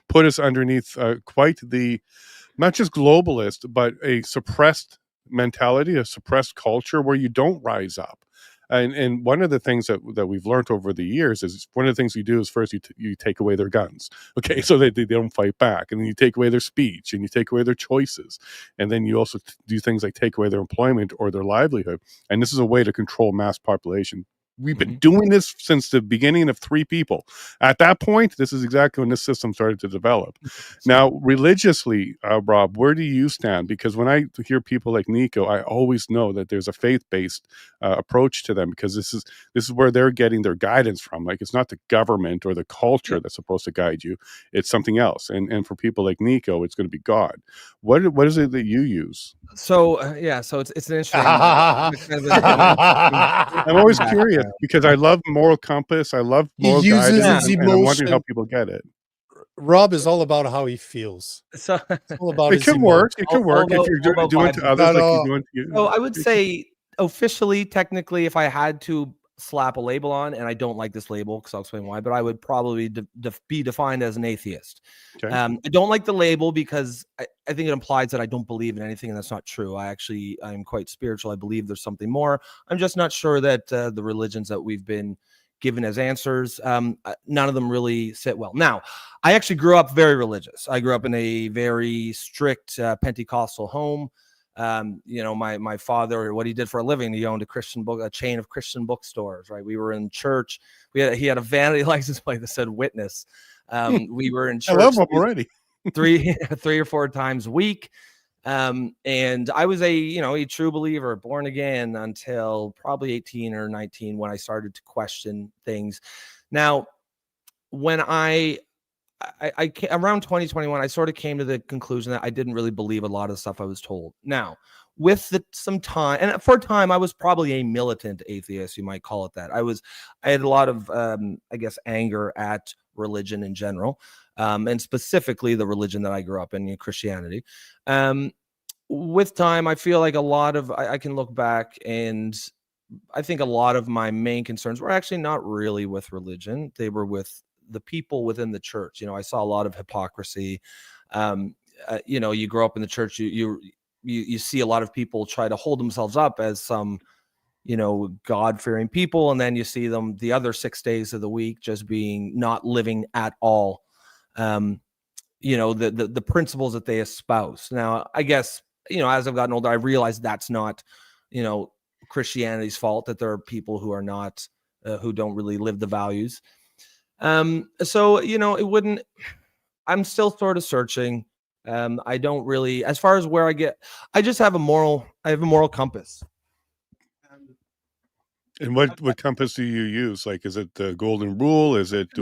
put us underneath quite the, not just globalist, but a suppressed mentality, a suppressed culture where you don't rise up. And one of the things that we've learned over the years is, one of the things you do is first you take away their guns, okay, so they don't fight back, and then you take away their speech, and you take away their choices, and then you also do things like take away their employment or their livelihood. And this is a way to control mass population we've been doing this since the beginning of 3 people. At that point, this is exactly when this system started to develop. Now, religiously, Rob, where do you stand? Because when I hear people like Nico, I always know that there's a faith-based approach to them, because this is where they're getting their guidance from. Like, it's not the government or the culture that's supposed to guide you; it's something else. And for people like Nico, it's going to be God. What is it that you use? So so it's an interesting. I'm always curious because I love moral compass. I love moral uses guidance, his and I'm wondering how emotion. people get it. Rob is all about how he feels. So It's all about It his can work. emotion. It can work if you're doing to others like you're doing to you. So I would say officially, technically, if I had to slap a label on, and I don't like this label because I'll explain why, but I would probably be defined as an atheist. Okay. I don't like the label because I think it implies that I don't believe in anything, and that's not true. I'm quite spiritual. I believe there's something more. I'm just not sure that the religions that we've been given as answers, none of them really sit well. Now, I actually grew up very religious. I grew up in a very strict Pentecostal home. My father, what he did for a living, he owned a chain of Christian bookstores, right? We were in church. He had a vanity license plate that said Witness. We were in church. I love him already. three or 4 times a week. And I was a true believer, born again, until probably 18 or 19, when I started to question things. Now, when I around 2021, I sort of came to the conclusion that I didn't really believe a lot of the stuff I was told. Now, with some time, and for a time, I was probably a militant atheist, you might call it that. I had a lot of, anger at religion in general, and specifically the religion that I grew up in, Christianity. With time, I feel like I can look back, and I think a lot of my main concerns were actually not really with religion. They were with the people within the church. I saw a lot of hypocrisy. You grow up in the church, you see a lot of people try to hold themselves up as some, God-fearing people, and then you see them the other 6 days of the week just being not living at all. The principles that they espouse. Now, I guess, as I've gotten older, I realized that's not, Christianity's fault, that there are people who are not, who don't really live the values. It wouldn't, I'm still sort of searching. I don't really, as far as where I just have a moral compass. And what compass do you use? Like, is it the golden rule? Is it to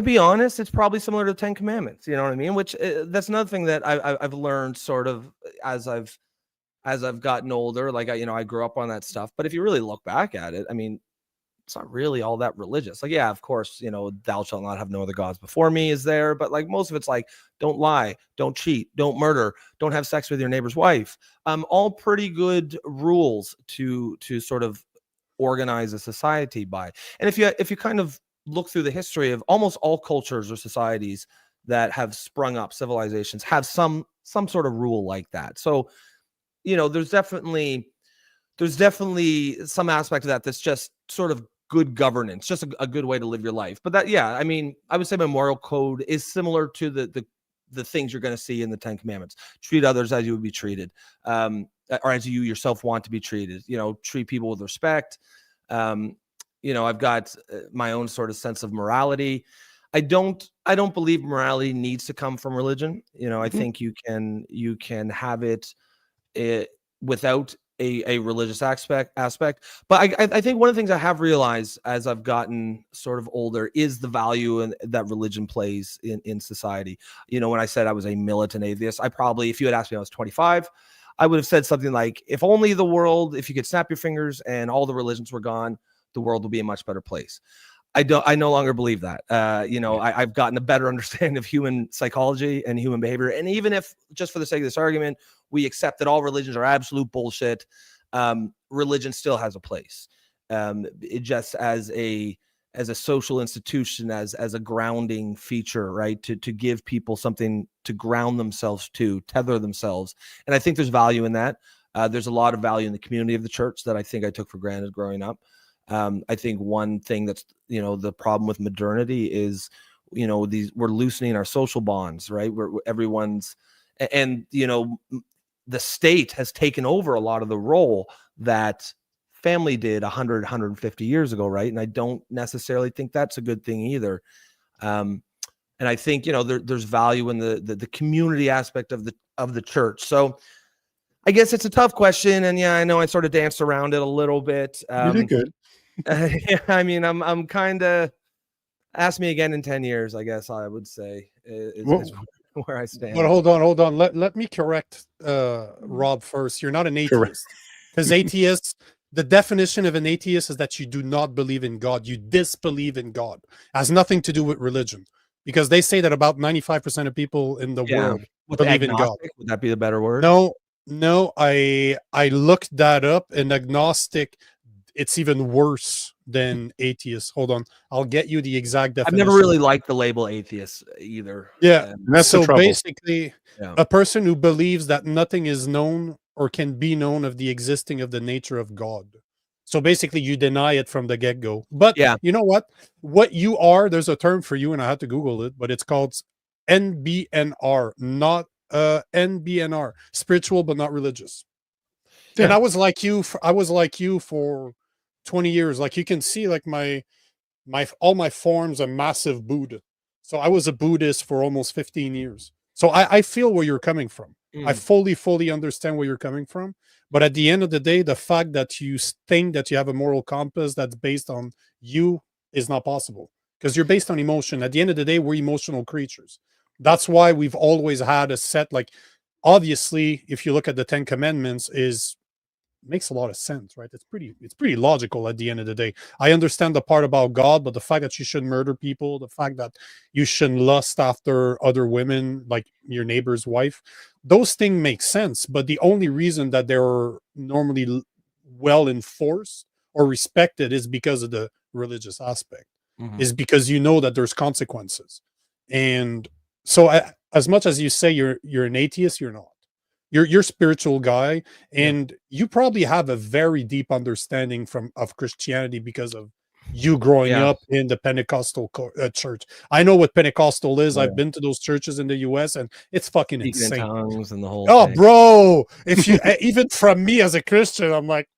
be honest, it's probably similar to the 10 Commandments. You know what I mean? Which that's another thing that I've learned sort of as I've gotten older. Like I grew up on that stuff, but if you really look back at it, I mean, it's not really all that religious. Like, yeah, of course, thou shalt not have no other gods before me is there, but like most of it's like, don't lie, don't cheat, don't murder, don't have sex with your neighbor's wife. All pretty good rules to sort of organize a society by. And if you kind of look through the history of almost all cultures or societies that have sprung up, civilizations have some sort of rule like that. So, there's definitely some aspect of that that's just sort of good governance, just a good way to live your life. But I would say my moral code is similar to the things you're going to see in the 10 Commandments. Treat others as you would be treated, or as you yourself want to be treated. Treat people with respect. I've got my own sort of sense of morality. I don't believe morality needs to come from religion. I think you can have it without a religious aspect. But I think one of the things I have realized as I've gotten sort of older is the value that religion plays in society. When I said I was a militant atheist, if you had asked me when I was 25, I would have said something like, if you could snap your fingers and all the religions were gone, the world would be a much better place. I no longer believe that. I've gotten a better understanding of human psychology and human behavior. And even if, just for the sake of this argument, we accept that all religions are absolute bullshit, religion still has a place. It just as a social institution, as a grounding feature, right? To give people something to ground themselves to, tether themselves. And I think there's value in that. There's a lot of value in the community of the church that I think I took for granted growing up. I think one thing that's, the problem with modernity is, we're loosening our social bonds, right? Where everyone's, and, the state has taken over a lot of the role that family did 100, 150 years ago, right? And I don't necessarily think that's a good thing either. And I think, you know, there's value in the community aspect of the church. So I guess it's a tough question, and yeah, I know I sort of danced around it a little bit. You did good. Yeah, I mean, I'm kind of, ask me again in 10 years, I guess I would say is where I stand. But hold on. Let me correct Rob first. You're not an atheist. Because atheists, the definition of an atheist is that you do not believe in God. You disbelieve in God. It has nothing to do with religion. Because they say that about 95% of people in the world believe in God. Would that be the better word? No, I looked that up, and agnostic, it's even worse than atheist. Hold on, I'll get you the exact definition. I've never really liked the label atheist either. Yeah, that's so basically, a person who believes that nothing is known or can be known of the existing of the nature of God. So basically, you deny it from the get-go. But you know what? What you are, there's a term for you, and I had to Google it, but it's called NBNR, not NBNR, spiritual but not religious. Yeah. And I was like you for 20 years. Like, you can see, like, my all my forms are massive Buddha. So I was a Buddhist for almost 15 years. So I feel where you're coming from. I fully understand where you're coming from. But at the end of the day, the fact that you think that you have a moral compass that's based on you is not possible, because you're based on emotion. At the end of the day, we're emotional creatures. That's why we've always had a set, like, obviously, if you look at the 10 Commandments, makes a lot of sense, right? It's pretty logical at the end of the day. I understand the part about God, but the fact that you shouldn't murder people, the fact that you shouldn't lust after other women, like your neighbor's wife, those things make sense. But the only reason that they're normally well enforced or respected is because of the religious aspect, is because you know that there's consequences. And so as much as you say you're an atheist, you're not. You're a spiritual guy, and you probably have a very deep understanding of Christianity because of you growing up in the Pentecostal church. I know what Pentecostal is. I've been to those churches in the US, and it's fucking insane. Tongues and the whole thing. Bro, if you even from me as a Christian, I'm like,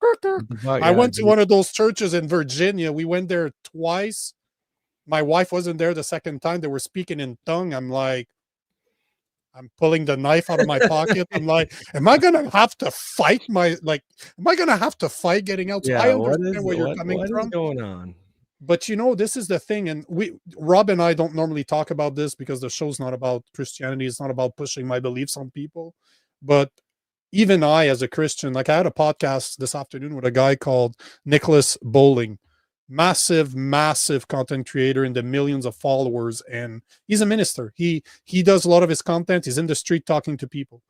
I went to one of those churches in Virginia. We went there twice. My wife wasn't there the second time. They were speaking in tongue. I'm like, I'm pulling the knife out of my pocket. I'm like, am I gonna have to fight am I gonna have to fight getting out? So I understand where you're coming from. What is going on? But you know, this is the thing, and Rob and I don't normally talk about this because the show's not about Christianity. It's not about pushing my beliefs on people. But even I, as a Christian, like, I had a podcast this afternoon with a guy called Nicholas Bowling. Massive content creator in the millions of followers, and he's a minister. He does a lot of his content. He's in the street talking to people,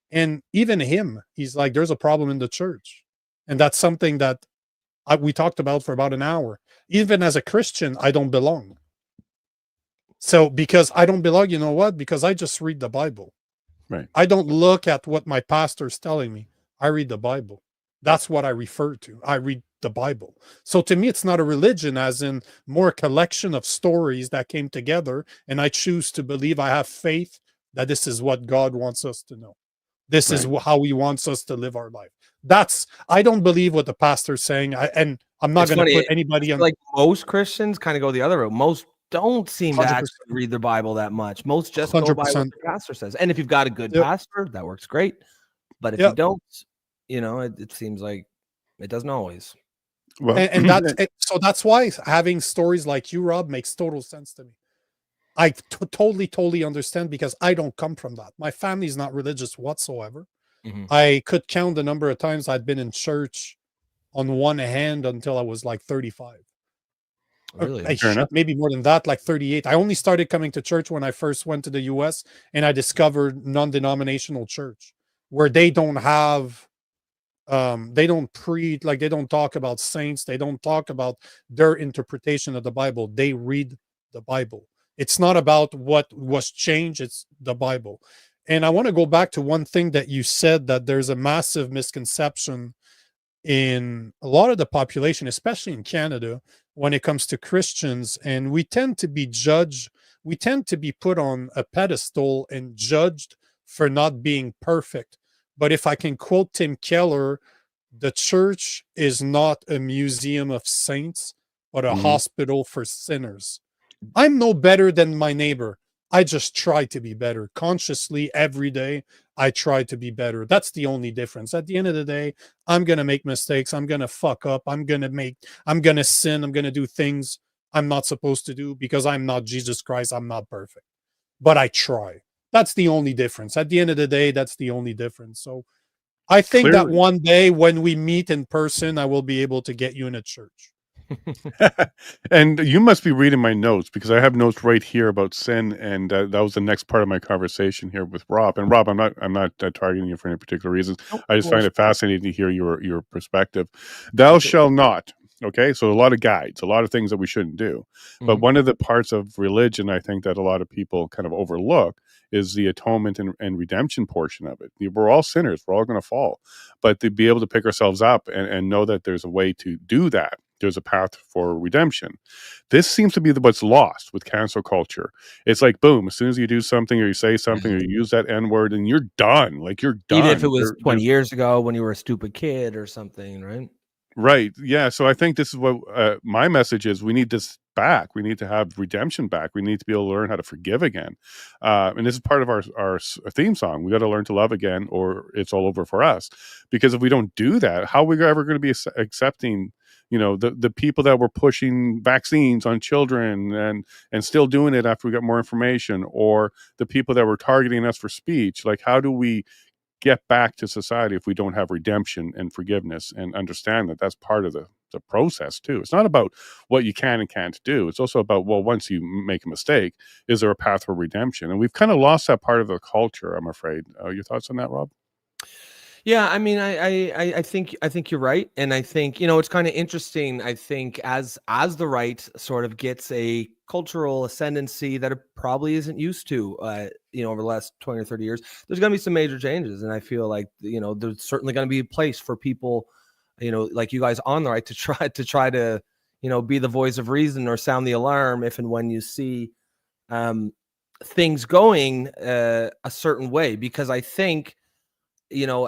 and even him, he's like, there's a problem in the church, and that's something that we talked about for about an hour. Even as a Christian, I don't belong. So because I don't belong, you know what? Because I just read the Bible. Right. I don't look at what my pastor's telling me. I read the Bible. That's what I refer to. I read the Bible. So to me, it's not a religion, as in more a collection of stories that came together, and I choose to believe, I have faith that this is what God wants us to know. This is how he wants us to live our life. I don't believe what the pastor's saying. And I'm not going to put anybody on. Like, most Christians kind of go the other route. Most don't seem 100%. To actually read the Bible that much. Most just 100%. Go by what the pastor says. And if you've got a good pastor, that works great. But if you don't, you know, it seems like it doesn't always. Well, and that's why having stories like you, Rob, makes total sense to me. I totally understand, because I don't come from that. My family's not religious whatsoever. I could count the number of times I'd been in church on one hand until I was like 35. Really? Maybe more than that, like 38. I only started coming to church when I first went to the US, and I discovered non-denominational church, where they don't have they don't preach, like, they don't talk about saints. They don't talk about their interpretation of the Bible. They read the Bible. It's not about what was changed. It's the Bible. And I want to go back to one thing that you said, that there's a massive misconception in a lot of the population, especially in Canada, when it comes to Christians. And we tend to be judged. We tend to be put on a pedestal and judged for not being perfect. But if I can quote Tim Keller, the church is not a museum of saints, but a hospital for sinners. I'm no better than my neighbor. I just try to be better. Consciously, every day, I try to be better. That's the only difference. At the end of the day, I'm going to make mistakes. I'm going to fuck up. I'm going to sin. I'm going to do things I'm not supposed to do because I'm not Jesus Christ. I'm not perfect, but I try. That's the only difference. At the end of the day, that's the only difference. So I think that Clearly. one day when we meet in person, I will be able to get you in a church. And you must be reading my notes, because I have notes right here about sin, and that was the next part of my conversation here with Rob. And Rob, I'm not targeting you for any particular reasons. Nope, I of just find course. it fascinating to hear your perspective. Thou shall not. Okay, so a lot of guides, a lot of things that we shouldn't do. But Mhm. one of the parts of religion, I think, that a lot of people kind of overlook is the atonement and redemption portion of it. We're all sinners. We're all going to fall. But to be able to pick ourselves up and know that there's a way to do that, there's a path for redemption. This seems to be what's lost with cancel culture. It's like, boom, as soon as you do something or you say something or you use that N word, and you're done. Like, you're Even if it done. was 20 years ago when you were a stupid kid or something, right? Right. Yeah. So I think this is what my message is. We need this back. We need to have redemption back. We need to be able to learn how to forgive again. And this is part of our theme song. We got to learn to love again, or it's all over for us. Because if we don't do that, how are we ever going to be accepting, the people that were pushing vaccines on children and still doing it after we got more information, or the people that were targeting us for speech? Like, how do we get back to society if we don't have redemption and forgiveness, and understand that that's part of the process too? It's not about what you can and can't do. It's also about, well, once you make a mistake, is there a path for redemption? And we've kind of lost that part of the culture, I'm afraid. Your thoughts on that, Rob? Yeah, I mean, I think you're right, and I think it's kind of interesting. I think as the right sort of gets a cultural ascendancy that it probably isn't used to, over the last 20 or 30 years, there's going to be some major changes, and I feel like there's certainly going to be a place for people, like you guys on the right to try to be the voice of reason or sound the alarm if and when you see things going a certain way, because I think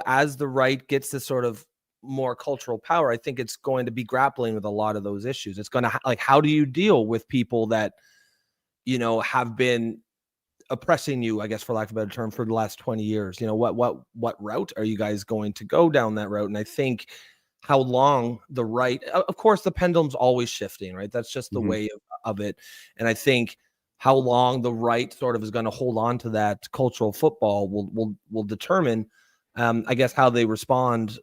as the right gets this sort of more cultural power, I think it's going to be grappling with a lot of those issues. It's going to like, how do you deal with people that, have been oppressing you, I guess, for lack of a better term, for the last 20 years? What route are you guys going to go down that route? And I think how long the right, of course, the pendulum's always shifting, right? That's just the way of it. And I think how long the right sort of is going to hold on to that cultural football will determine I guess how they respond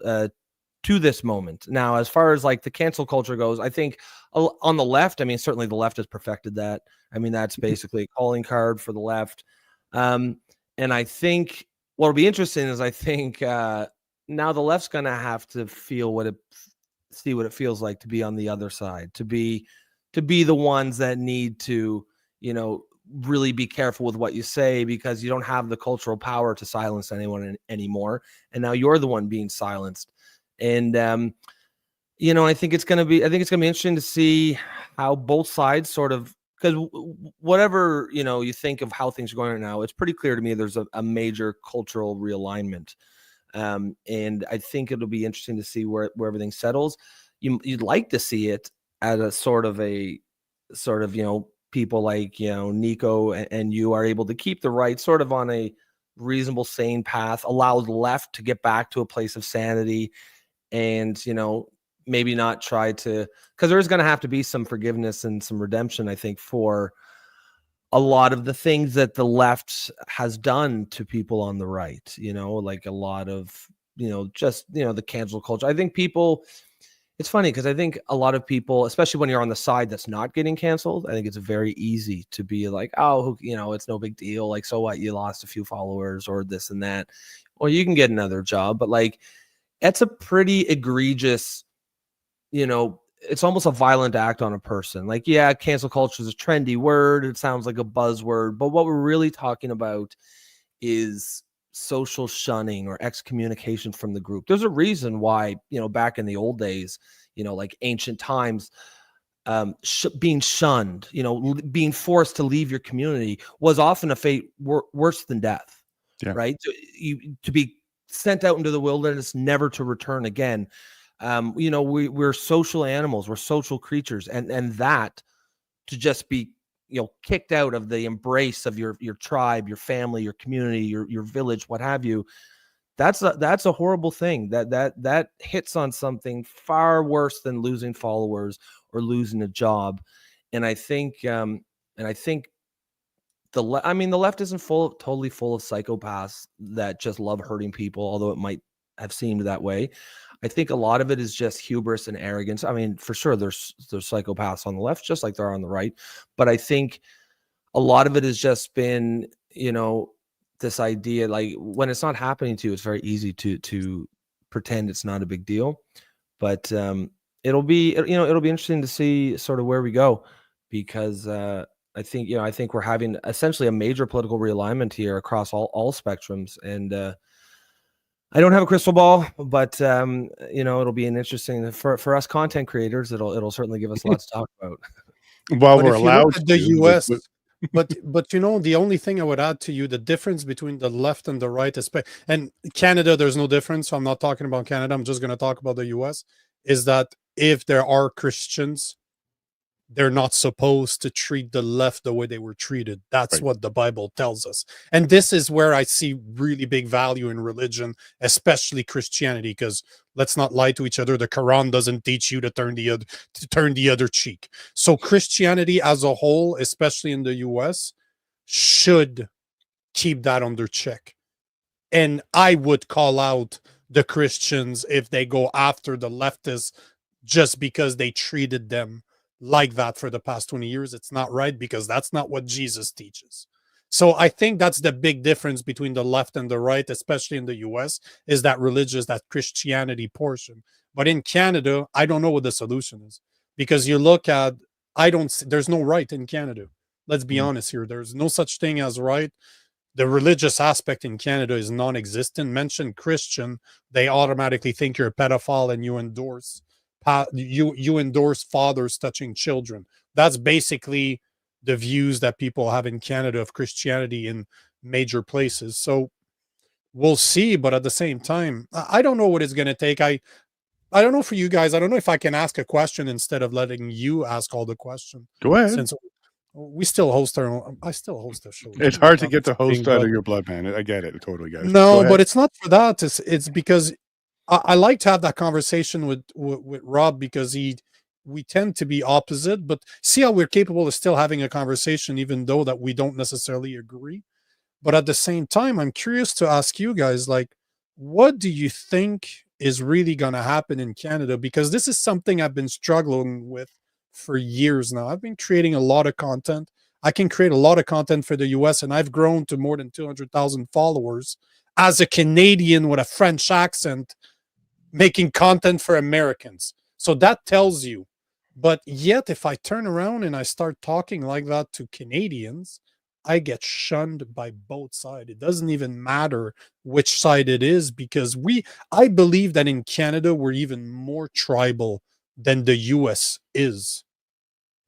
to this moment. Now, as far as like the cancel culture goes, I think on the left, I mean, certainly the left has perfected that. I mean, that's basically a calling card for the left. And I think what'll be interesting is I think now the left's going to have to see what it feels like to be on the other side, to be the ones that need to, really be careful with what you say, because you don't have the cultural power to silence anyone anymore, and now you're the one being silenced. And I think it's going to be interesting to see how both sides sort of, because whatever you think of how things are going right now, it's pretty clear to me there's a major cultural realignment, and I think it'll be interesting to see where everything settles. You'd like to see it at a sort of people like Nico and you are able to keep the right sort of on a reasonable, sane path, allow the left to get back to a place of sanity, and maybe not try to, because there's going to have to be some forgiveness and some redemption, I think, for a lot of the things that the left has done to people on the right, like a lot of just the cancel culture. I think people, it's funny because I think a lot of people, especially when you're on the side that's not getting canceled, I think it's very easy to be like, oh, it's no big deal. Like, so what? You lost a few followers or this and that. Well, you can get another job. But like, that's a pretty egregious, it's almost a violent act on a person. Like, yeah, cancel culture is a trendy word. It sounds like a buzzword. But what we're really talking about is social shunning or excommunication from the group. There's a reason why, back in the old days, like ancient times, being shunned, being forced to leave your community was often a fate worse than death. Yeah. Right. So to be sent out into the wilderness, never to return again. You know, we're social animals, we're social creatures, and that to just be, you know, kicked out of the embrace of your tribe, your family, your community, your village, what have you. That's a horrible thing. That hits on something far worse than losing followers or losing a job. And I think the left isn't totally full of psychopaths that just love hurting people, although it might have seemed that way. I think a lot of it is just hubris and arrogance. I mean, for sure, there's psychopaths on the left, just like there are on the right. But I think a lot of it has just been, you know, this idea, like when it's not happening to you, it's very easy to pretend it's not a big deal. But it'll be interesting to see sort of where we go, because I think we're having essentially a major political realignment here across all spectrums. And I don't have a crystal ball, but you know, it'll be an interesting for us content creators. It'll certainly give us lots to talk about. Well, But we're if you look allowed at the to, US, but but you know, the only thing I would add to you, the difference between the left and the right, and Canada, there's no difference. So I'm not talking about Canada. I'm just going to talk about the US, is that if there are Christians, they're not supposed to treat the left the way they were treated. That's Right. what the Bible tells us. And this is where I see really big value in religion, especially Christianity, because let's not lie to each other. The Quran doesn't teach you to turn the other cheek. So Christianity as a whole, especially in the US, should keep that under check. And I would call out the Christians if they go after the leftists just because they treated them like that for the past 20 years. It's not right, because that's not what Jesus teaches. So I think that's the big difference between the left and the right, especially in the US, is that that Christianity portion. But in Canada, I don't know what the solution is, because you look at, there's no right in Canada. Let's be honest here. There's no such thing as right. The religious aspect in Canada is non-existent. Mention Christian, they automatically think you're a pedophile and you endorse fathers touching children. That's basically the views that people have in Canada of Christianity in major places. So we'll see, but at the same time, I don't know what it's going to take. I don't know for you guys. I don't know if I can ask a question instead of letting you ask all the questions. go ahead. Since we still host I still host the show. It's hard to get the host out but of your blood, man. I get it. I totally get it. Go no, ahead. but it's not for that. It's because I like to have that conversation with Rob, because we tend to be opposite, but see how we're capable of still having a conversation, even though that we don't necessarily agree. But at the same time, I'm curious to ask you guys, like, what do you think is really going to happen in Canada? Because this is something I've been struggling with for years now. I've been creating a lot of content. I can create a lot of content for the US, and I've grown to more than 200,000 followers as a Canadian with a French accent, making content for Americans. So that tells you. But yet, if I turn around and I start talking like that to Canadians, I get shunned by both sides. It doesn't even matter which side it is, because I believe that in Canada, we're even more tribal than the US is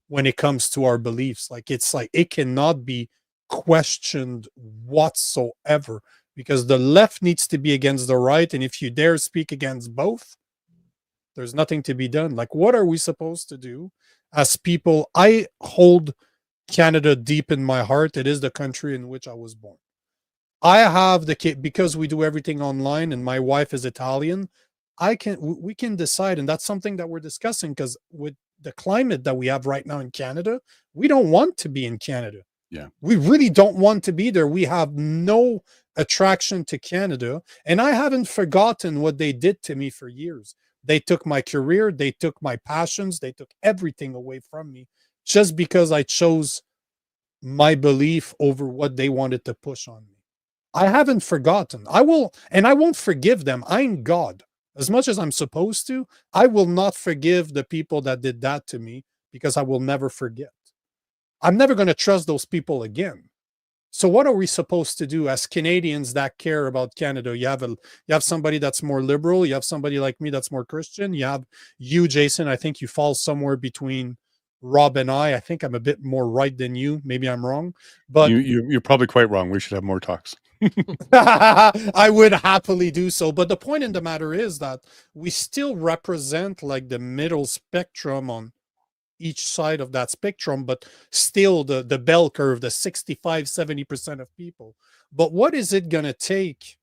when it comes to our beliefs. Like, it's like, it cannot be questioned whatsoever, because the left needs to be against the right. And if you dare speak against both, there's nothing to be done. Like, what are we supposed to do as people? I hold Canada deep in my heart. It is the country in which I was born. I have because we do everything online and my wife is Italian, we can decide. And that's something that we're discussing, because with the climate that we have right now in Canada, we don't want to be in Canada. Yeah. We really don't want to be there. We have no attraction to Canada. And I haven't forgotten what they did to me for years. They took my career, they took my passions, they took everything away from me, just because I chose my belief over what they wanted to push on me. I haven't forgotten. I won't forgive them. I'm God. As much as I'm supposed to, I will not forgive the people that did that to me, because I will never forget. I'm never going to trust those people again. So what are we supposed to do as Canadians that care about Canada? You have somebody that's more liberal. You have somebody like me that's more Christian. You have you, Jason. I think you fall somewhere between Rob and I think I'm a bit more right than you. Maybe I'm wrong, but You're probably quite wrong. We should have more talks. I would happily do so. But the point in the matter is that we still represent like the middle spectrum on each side of that spectrum, but still the bell curve, the 65-70% of people. But what is it going to take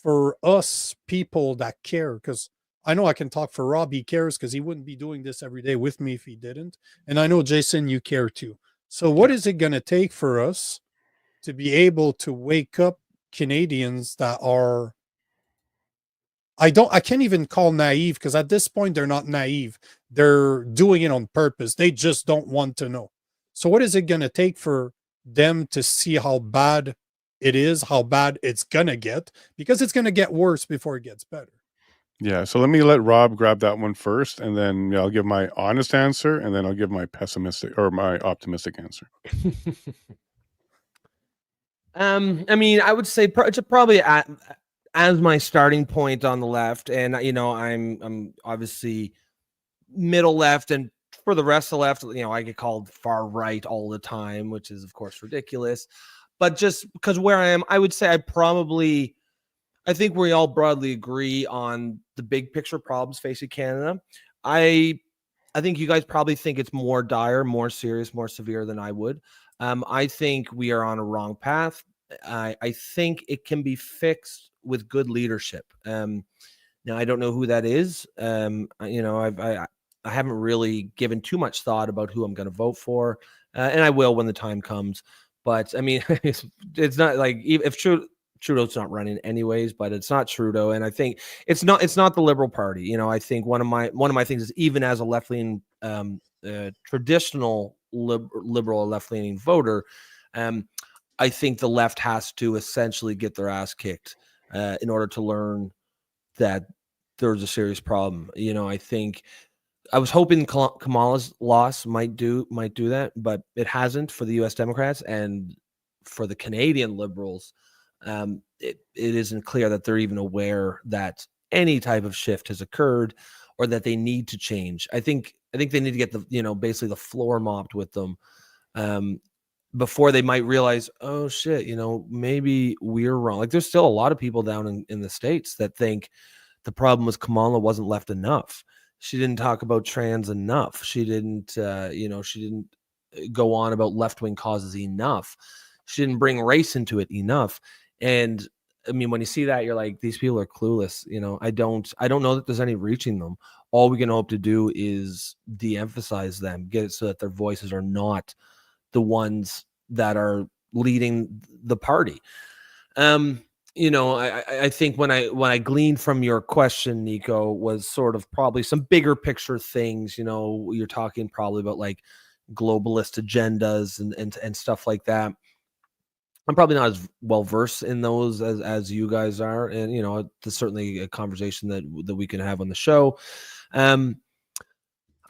for us people that care? Because I know I can talk for Rob. He cares because he wouldn't be doing this every day with me if he didn't. And I know, Jason, you care too. So what is it going to take for us to be able to wake up Canadians that are, I can't even call naive, because at this point they're not naive. They're doing it on purpose. They just don't want to know. So what is it going to take for them to see how bad it is, how bad it's going to get? Because it's going to get worse before it gets better. Yeah, so let me let Rob grab that one first, and then I'll give my honest answer, and then I'll give my pessimistic or my optimistic answer. I mean, I would say probably as my starting point on the left, and you know, I'm obviously middle left, and for the rest of the left, you know, I get called far right all the time, which is of course ridiculous. But just because where I am, I would say I think we all broadly agree on the big picture problems facing Canada. I think you guys probably think it's more dire, more serious, more severe than I would. I think we are on a wrong path. I think it can be fixed with good leadership. Now, I don't know who that is. You know, I haven't really given too much thought about who I'm going to vote for, and I will when the time comes. But I mean, it's not like if Trudeau's not running anyways, but it's not Trudeau, and I think it's not the Liberal Party. You know, I think one of my things is, even as a left-leaning traditional liberal left-leaning voter, I think the left has to essentially get their ass kicked in order to learn that there's a serious problem. You know, I think I was hoping Kamala's loss might do that, but it hasn't for the U.S. Democrats, and for the Canadian Liberals. It isn't clear that they're even aware that any type of shift has occurred, or that they need to change. I think they need to get basically the floor mopped with them before they might realize, oh shit, maybe we're wrong. Like, there's still a lot of people down in the States that think the problem was Kamala wasn't left enough. She didn't talk about trans enough. She didn't go on about left-wing causes enough. She didn't bring race into it enough. And I mean, when you see that, you're like, these people are clueless. I don't know that there's any reaching them. All we can hope to do is de-emphasize them, get it so that their voices are not the ones that are leading the party. I think when I gleaned from your question, Nico, was sort of probably some bigger picture things. You're talking probably about like globalist agendas and stuff like that. I'm probably not as well versed in those as you guys are, and there's certainly a conversation that we can have on the show. I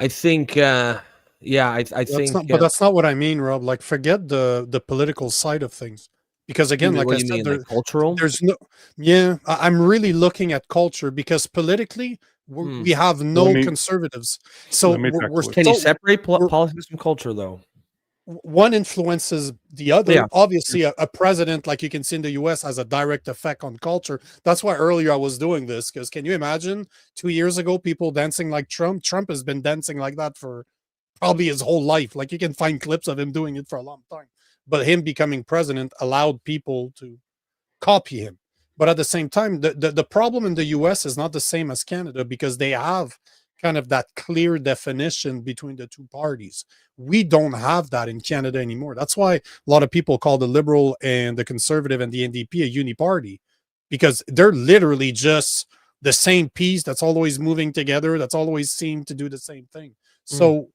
think, I think, but that's not what I mean, Rob. Like, forget the political side of things, because again, like I said, like cultural. There's no, yeah. I'm really looking at culture, because politically we have no conservatives. So can you separate politics from culture, though? One influences the other. Yeah. Obviously, a president, like you can see in the US, has a direct effect on culture. That's why earlier I was doing this, because can you imagine 2 years ago people dancing like Trump? Trump has been dancing like that for probably his whole life. Like, you can find clips of him doing it for a long time. But him becoming president allowed people to copy him. But at the same time, the problem in the US is not the same as Canada, because they have kind of that clear definition between the two parties. We don't have that in Canada anymore. That's why a lot of people call the Liberal and the Conservative and the NDP a uni-party, because they're literally just the same piece that's always moving together, that's always seemed to do the same thing. So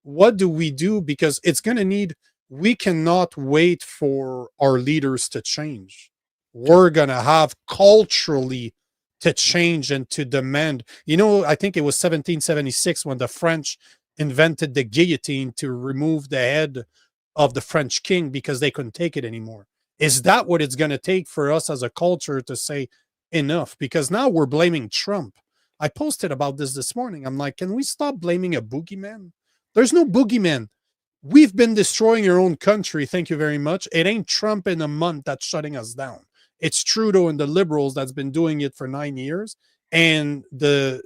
what do we do? Because it's going to need, we cannot wait for our leaders to change. We're going to have culturally to change and to demand. I think it was 1776 when the French invented the guillotine to remove the head of the French king because they couldn't take it anymore. Is that what it's going to take for us as a culture to say enough? Because now we're blaming Trump. I posted about this morning. I'm like, can we stop blaming a boogeyman? There's no boogeyman. We've been destroying our own country. Thank you very much. It ain't Trump in a month that's shutting us down. It's Trudeau and the liberals that's been doing it for 9 years. And the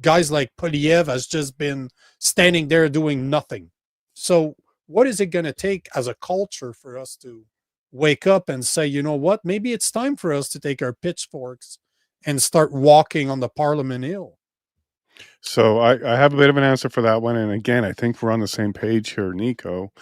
guys like Poliev has just been standing there doing nothing. So what is it going to take as a culture for us to wake up and say, you know what, maybe it's time for us to take our pitchforks and start walking on the Parliament Hill? So I have a bit of an answer for that one. And again, I think we're on the same page here, Nico,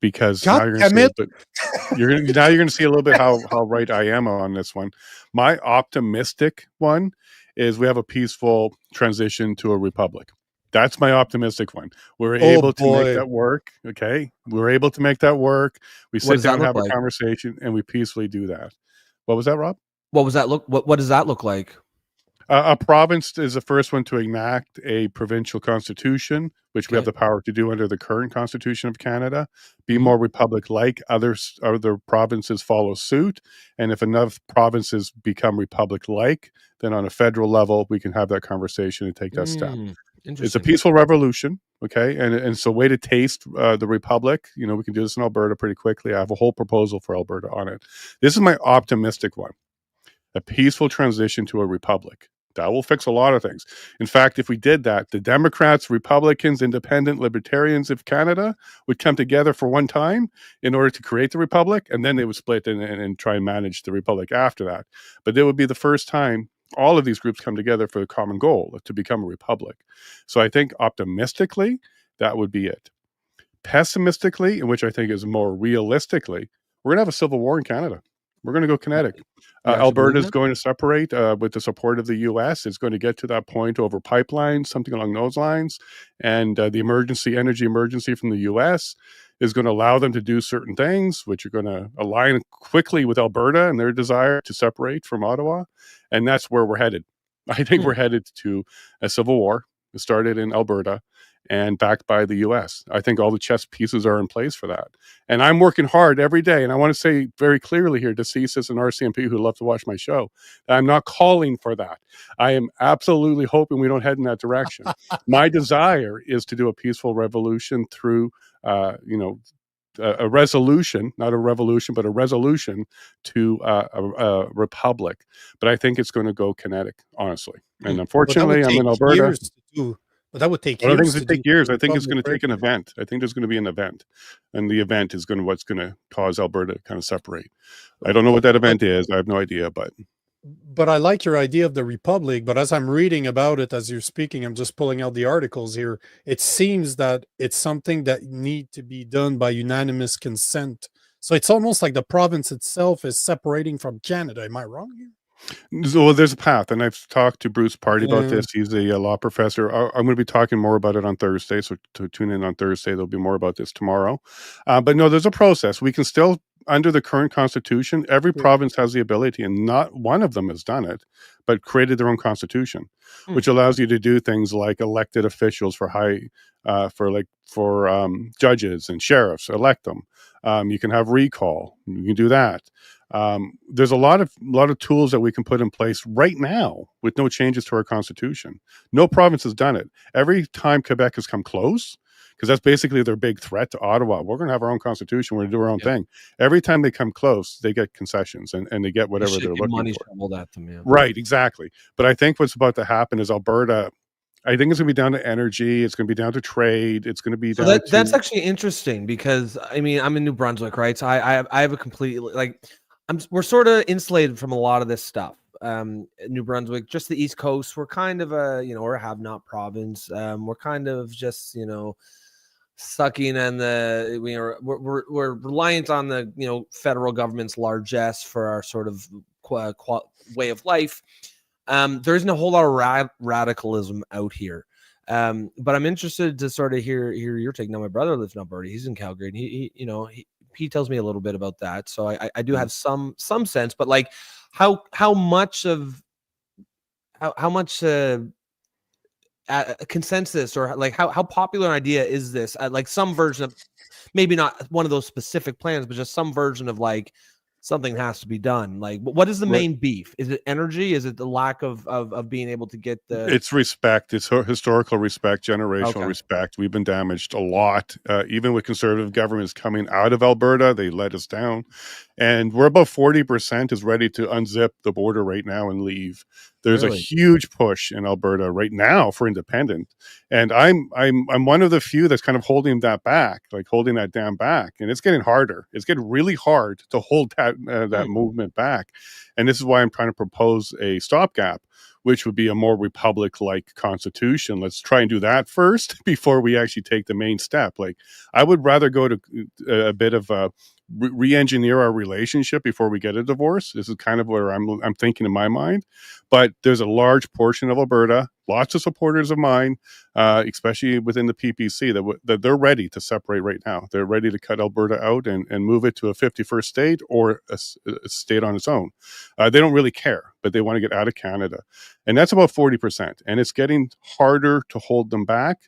because God now you're going to see damn a it. bit, now you're going to see a little bit how right I am on this one. My optimistic one is we have a peaceful transition to a republic. That's my optimistic one. We're able to make that work. Okay. We're able to make that work. We sit down, have a conversation, and we peacefully do that. What was that, Rob? What was that look? What does that look like? A province is the first one to enact a provincial constitution, which we have the power to do under the current Constitution of Canada. Be more republic-like. Other provinces follow suit. And if enough provinces become republic-like, then on a federal level, we can have that conversation and take that step. It's a peaceful revolution, okay? And so way to taste the republic. You know, we can do this in Alberta pretty quickly. I have a whole proposal for Alberta on it. This is my optimistic one. A peaceful transition to a republic. That will fix a lot of things. In fact, if we did that, the Democrats, Republicans, Independent, Libertarians of Canada would come together for one time in order to create the republic, and then they would split and try and manage the republic after that. But it would be the first time all of these groups come together for the common goal to become a republic. So I think optimistically, that would be it. Pessimistically, and which I think is more realistically, we're going to have a civil war in Canada. We're going to go kinetic. Alberta is going to separate with the support of the U.S. It's going to get to that point over pipelines, something along those lines. And the energy emergency from the U.S. is going to allow them to do certain things, which are going to align quickly with Alberta and their desire to separate from Ottawa. And that's where we're headed. I think we're headed to a civil war. It started in Alberta and backed by the U.S. I think all the chess pieces are in place for that. And I'm working hard every day. And I want to say very clearly here to CSIS and RCMP who love to watch my show, I'm not calling for that. I am absolutely hoping we don't head in that direction. My desire is to do a peaceful revolution through, a resolution, not a revolution, but a resolution to a republic. But I think it's going to go kinetic, honestly. And unfortunately, I'm in Alberta. But that would take years. I think it take years. I think it's going to take an event. I think there's going to be an event. And the event is what's going to cause Alberta to kind of separate. I don't know what that event is. I have no idea, But I like your idea of the republic, but as I'm reading about it, as you're speaking, I'm just pulling out the articles here. It seems that it's something that need to be done by unanimous consent. So it's almost like the province itself is separating from Canada. Am I wrong here? So there's a path, and I've talked to Bruce Party about this. He's a law professor. I'm going to be talking more about it on Thursday, so to tune in on Thursday. There'll be more about this tomorrow. But no, there's a process. We can still, under the current constitution, every province has the ability, and not one of them has done it, but created their own constitution, which allows you to do things like elected officials for judges and sheriffs, elect them. You can have recall. You can do that. There's a lot of tools that we can put in place right now with no changes to our constitution. No province has done it. Every time Quebec has come close, because that's basically their big threat to Ottawa. We're going to have our own constitution. We're going to do our own thing. Every time they come close, they get concessions and they get whatever they're looking for. At them, yeah. Right, exactly. But I think what's about to happen is Alberta, I think it's going to be down to energy. It's going to be down to trade. It's going to be down to... That's actually interesting because, I mean, I'm in New Brunswick, right? So I have a completely, we're sort of insulated from a lot of this stuff. New Brunswick, just the East Coast, we're kind of we're a have-not province. We're kind of just, sucking and we're reliant on the federal government's largesse for our sort of way of life. There isn't a whole lot of radicalism out here, but I'm interested to sort of hear your take. Now my brother lives in Alberta. He's in Calgary, and he tells me a little bit about that, so I do have some sense. But like how much consensus or like how popular an idea is this? Like some version of, maybe not one of those specific plans, but just some version of like something has to be done. Like, what is the Right. main beef? Is it energy? Is it the lack of being able to get the? It's respect. It's historical respect, generational Okay. respect. We've been damaged a lot. Even with conservative governments coming out of Alberta, they let us down. And we're about 40% is ready to unzip the border right now and leave. There's a Really? huge push in Alberta right now for independent. And I'm one of the few that's kind of holding that back, like holding that dam back. And it's getting harder. It's getting really hard to hold that movement back. And this is why I'm trying to propose a stopgap, which would be a more republic-like constitution. Let's try and do that first before we actually take the main step. Like, I would rather go to a bit of a re-engineer our relationship before we get a divorce. This is kind of where I'm thinking in my mind. But there's a large portion of Alberta, lots of supporters of mine, especially within the PPC, that they're ready to separate right now. They're ready to cut Alberta out and move it to a 51st state or a state on its own. They don't really care, but they want to get out of Canada. And that's about 40%. And it's getting harder to hold them back,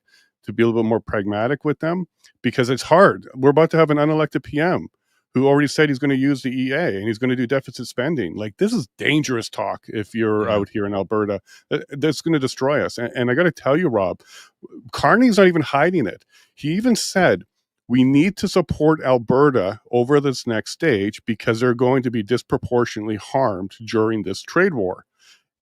to be a little bit more pragmatic with them, because it's hard. We're about to have an unelected PM who already said he's going to use the EA and he's going to do deficit spending. Like, this is dangerous talk if you're out here in Alberta. That's going to destroy us. And I got to tell you, Rob, Carney's not even hiding it. He even said, we need to support Alberta over this next stage because they're going to be disproportionately harmed during this trade war,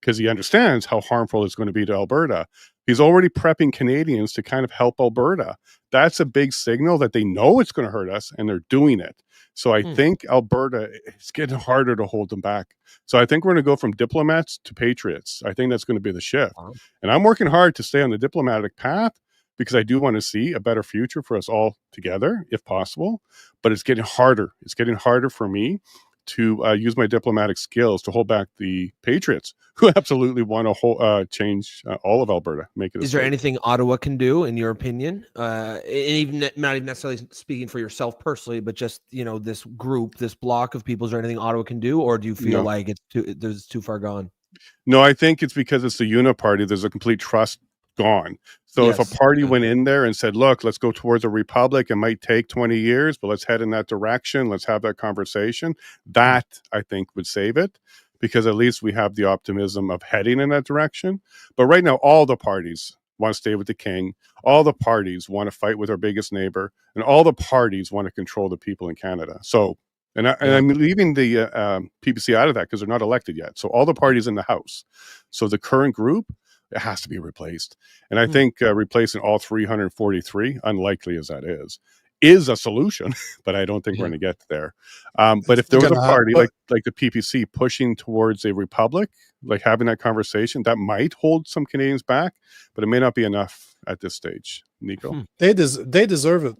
because he understands how harmful it's going to be to Alberta. He's already prepping Canadians to kind of help Alberta. That's a big signal that they know it's going to hurt us and they're doing it. So I think Alberta, it's getting harder to hold them back. So I think we're going to go from diplomats to patriots. I think that's going to be the shift. And I'm working hard to stay on the diplomatic path because I do want to see a better future for us all together, if possible. But it's getting harder. It's getting harder for me to use my diplomatic skills to hold back the patriots who absolutely want to change all of Alberta. Make it. Is there anything Ottawa can do, in your opinion? Even not even necessarily speaking for yourself personally, but just, you know, this group, this block of people. Is there anything Ottawa can do, or do you feel like it's too far gone? No, I think it's because it's the uniparty. There's a complete trust gone. So if a party went in there and said, look, let's go towards a republic, it might take 20 years, but let's head in that direction. Let's have that conversation. That, I think, would save it, because at least we have the optimism of heading in that direction. But right now, all the parties want to stay with the king. All the parties want to fight with our biggest neighbor, and all the parties want to control the people in Canada. So, and I'm leaving the PPC out of that because they're not elected yet. So all the parties in the House. So the current group, it has to be replaced. And I think replacing all 343, unlikely as that is a solution, but I don't think we're going to get there. But if there was a party like the PPC pushing towards a republic, like having that conversation, that might hold some Canadians back, but it may not be enough at this stage. Nico? They deserve it.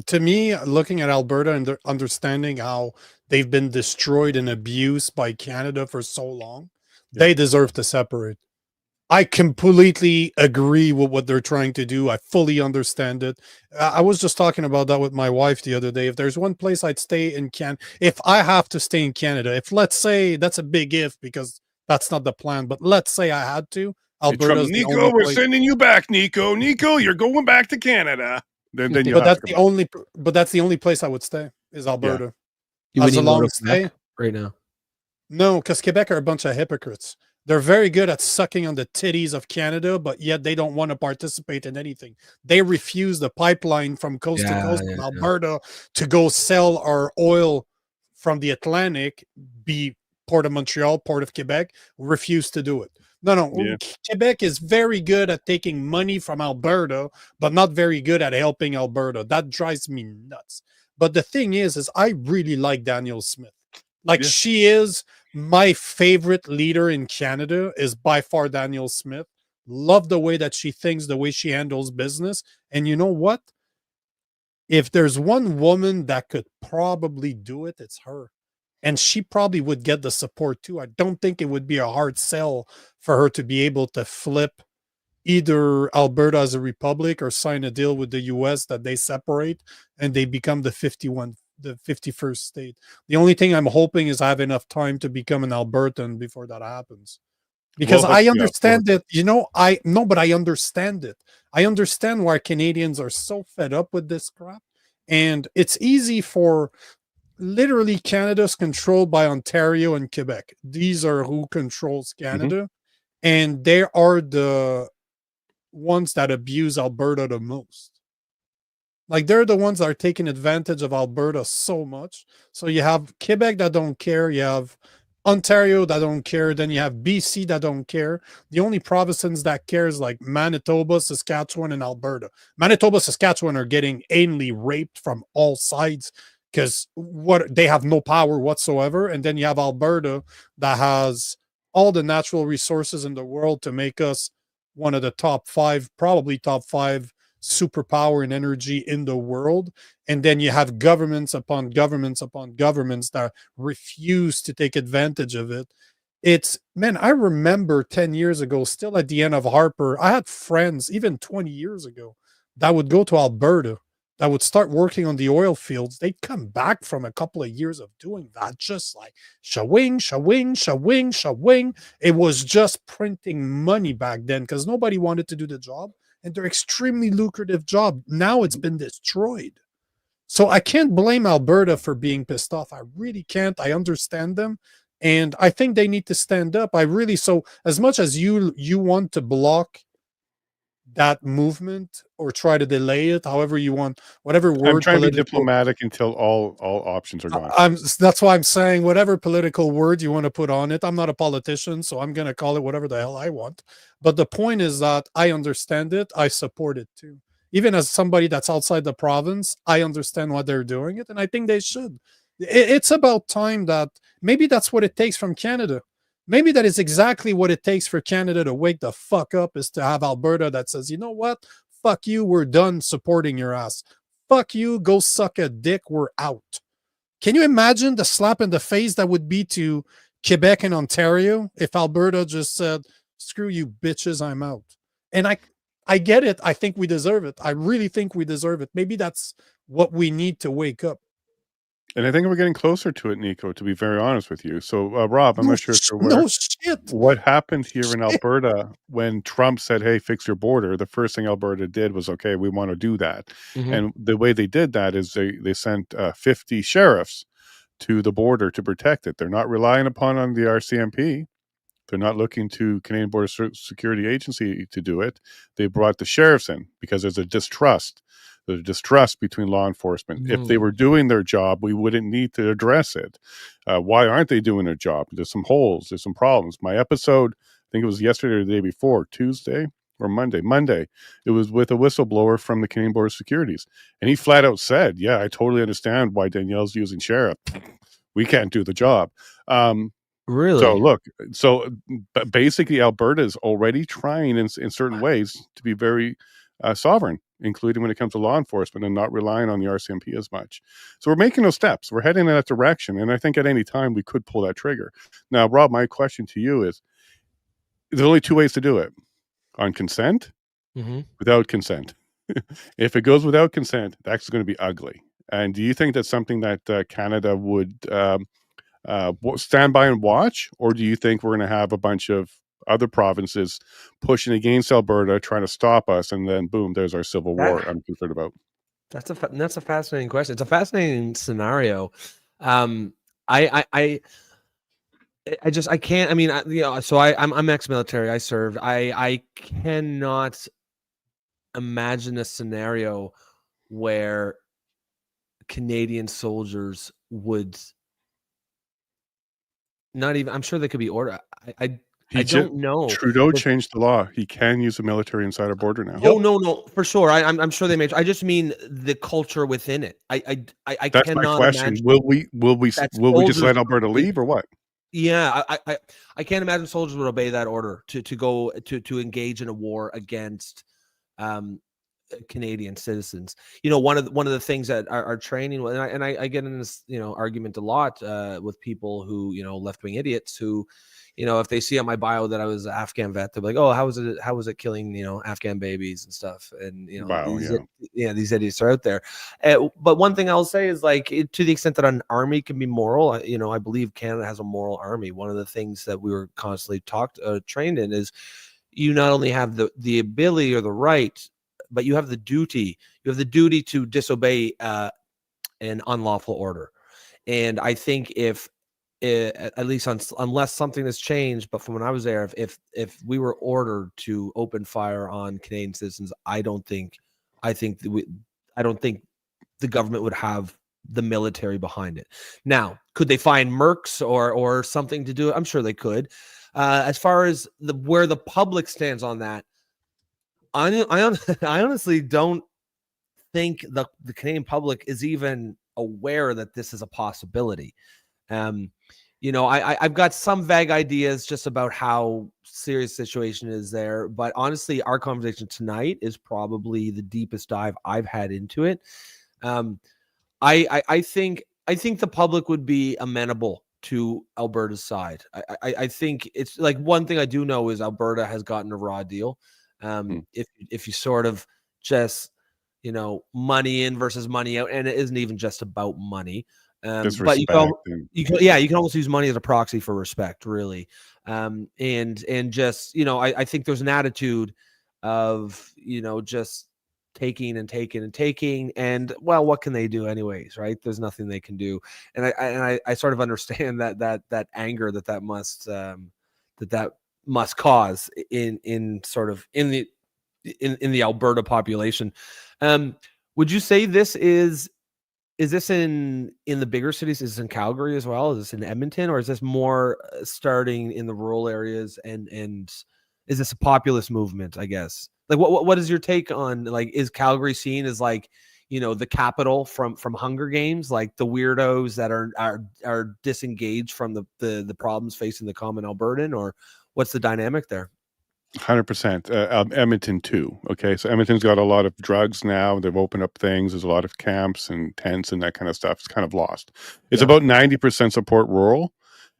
To me, looking at Alberta and understanding how they've been destroyed and abused by Canada for so long, they deserve to separate. I completely agree with what they're trying to do. I fully understand it. I was just talking about that with my wife the other day. If there's one place I'd stay in if I have to stay in Canada, if, let's say, that's a big if because that's not the plan, but let's say I had to, Alberta's the Nico, we're sending you back, Nico. Nico, you're going back to Canada. Then but that's the only place I would stay is Alberta. As long as stay right now. No, because Quebec are a bunch of hypocrites. They're very good at sucking on the titties of Canada, but yet they don't want to participate in anything. They refuse the pipeline from coast to coast in Alberta to go sell our oil from the Atlantic, be Port of Montreal, Port of Quebec, refuse to do it. No. Quebec is very good at taking money from Alberta, but not very good at helping Alberta. That drives me nuts. But the thing is I really like Danielle Smith. Like, she is my favorite leader in Canada, is by far Danielle Smith. Love the way that she thinks, the way she handles business. And you know what? If there's one woman that could probably do it, it's her. And she probably would get the support too. I don't think it would be a hard sell for her to be able to flip either Alberta as a republic or sign a deal with the US that they separate and they become the 51st state. The only thing I'm hoping is I have enough time to become an Albertan before that happens. Because I understand that, but I understand it. I understand why Canadians are so fed up with this crap. And it's easy for literally Canada's controlled by Ontario and Quebec. These are who controls Canada, and they are the ones that abuse Alberta the most. Like they're the ones that are taking advantage of Alberta so much. So you have Quebec that don't care, you have Ontario that don't care, then you have BC that don't care. The only provinces that care is like Manitoba, Saskatchewan, and Alberta. Manitoba, Saskatchewan are getting anally raped from all sides because what they have no power whatsoever. And then you have Alberta that has all the natural resources in the world to make us one of the top five, probably top five superpower and energy in the world. And then you have governments upon governments upon governments that refuse to take advantage of it. It's, man, I remember 10 years ago, still at the end of Harper, I had friends even 20 years ago that would go to Alberta, that would start working on the oil fields. They'd come back from a couple of years of doing that, just like shawing, shawing, shawing, shawing. It was just printing money back then because nobody wanted to do the job, and they're extremely lucrative job. Now it's been destroyed. So I can't blame Alberta for being pissed off. I really can't. I understand them. And I think they need to stand up. I really, so as much as you want to block that movement or try to delay it, however you want, whatever word. I'm trying to be diplomatic until all options are gone. That's why I'm saying whatever political word you want to put on it. I'm not a politician, so I'm going to call it whatever the hell I want. But the point is that I understand it. I support it too. Even as somebody that's outside the province, I understand why they're doing it, and I think they should. It's about time that maybe that's what it takes from Canada. Maybe that is exactly what it takes for Canada to wake the fuck up, is to have Alberta that says, you know what? Fuck you. We're done supporting your ass. Fuck you. Go suck a dick. We're out. Can you imagine the slap in the face that would be to Quebec and Ontario if Alberta just said, screw you bitches, I'm out? And I get it. I think we deserve it. I really think we deserve it. Maybe that's what we need to wake up. And I think we're getting closer to it, Nico, to be very honest with you. So, Rob, I'm not sure if you're aware. No shit. What happened here in Alberta when Trump said, hey, fix your border? The first thing Alberta did was, okay, we want to do that. And the way they did that is they sent 50 sheriffs to the border to protect it. They're not relying upon on the RCMP. They're not looking to Canadian Border Security Agency to do it. They brought the sheriffs in because there's a distrust. There's distrust between law enforcement. If they were doing their job, we wouldn't need to address it. Why aren't they doing their job? There's some holes. There's some problems. My episode, I think it was yesterday or the day before, Tuesday or Monday, it was with a whistleblower from the Canadian Border Securities. And he flat out said, yeah, I totally understand why Danielle's using sheriff. We can't do the job. Really? So look, basically Alberta is already trying in certain ways to be very sovereign, including when it comes to law enforcement and not relying on the RCMP as much. So we're making those steps. We're heading in that direction. And I think at any time we could pull that trigger. Now, Rob, my question to you is, there's only two ways to do it: on consent, without consent. If it goes without consent, that's going to be ugly. And do you think that's something that Canada would stand by and watch? Or do you think we're going to have a bunch of other provinces pushing against Alberta, trying to stop us, and then boom, there's our civil war? I'm concerned about. That's a fascinating question. It's a fascinating scenario. I can't. I mean, so I'm ex-military. I served. I cannot imagine a scenario where Canadian soldiers would not even. I'm sure they could be ordered. I don't know. Trudeau changed the law. He can use the military inside our border now. Oh no, for sure. I'm sure they made. I just mean the culture within it. I That's cannot my question. imagine. Will we just let Alberta leave or what? Yeah, I can't imagine soldiers would obey that order to go to engage in a war against Canadian citizens. You know, one of the things that our training, and I get in this argument a lot with people who left-wing idiots who, if they see on my bio that I was an Afghan vet, they're like, oh, how was it killing Afghan babies and stuff, and wow, these idiots are out there. But one thing I'll say is, like, to the extent that an army can be moral, I believe Canada has a moral army. One of the things that we were constantly trained in is, you not only have the ability or the right, but you have the duty. You have the duty to disobey an unlawful order. And I think if at least unless something has changed, but from when I was there, if we were ordered to open fire on Canadian citizens, I don't think the government would have the military behind it. Now, could they find mercs or something to do it? I'm sure they could. As far as where the public stands on that, I honestly don't think the Canadian public is even aware that this is a possibility. I've got some vague ideas just about how serious the situation is there, but honestly, our conversation tonight is probably the deepest dive I've had into it. I think the public would be amenable to Alberta's side. I think it's like, one thing I do know is Alberta has gotten a raw deal. If you sort of just, money in versus money out, and it isn't even just about money. But you can almost use money as a proxy for respect, really. And just, I think there's an attitude of, just taking and taking and taking, and well, what can they do anyways, right? There's nothing they can do. And I sort of understand that anger that must cause in the Alberta population. Would you say this is this in the bigger cities? Is this in Calgary as well? Is this in Edmonton, or is this more starting in the rural areas? And is this a populist movement, I guess? Like, what is your take on, like, is Calgary seen as, like, the capital from Hunger Games, like the weirdos that are disengaged from the problems facing the common Albertan, or what's the dynamic there? 100%. Edmonton too. Okay, so Edmonton's got a lot of drugs now. They've opened up things. There's a lot of camps and tents and that kind of stuff. It's kind of lost. It's about 90% support rural,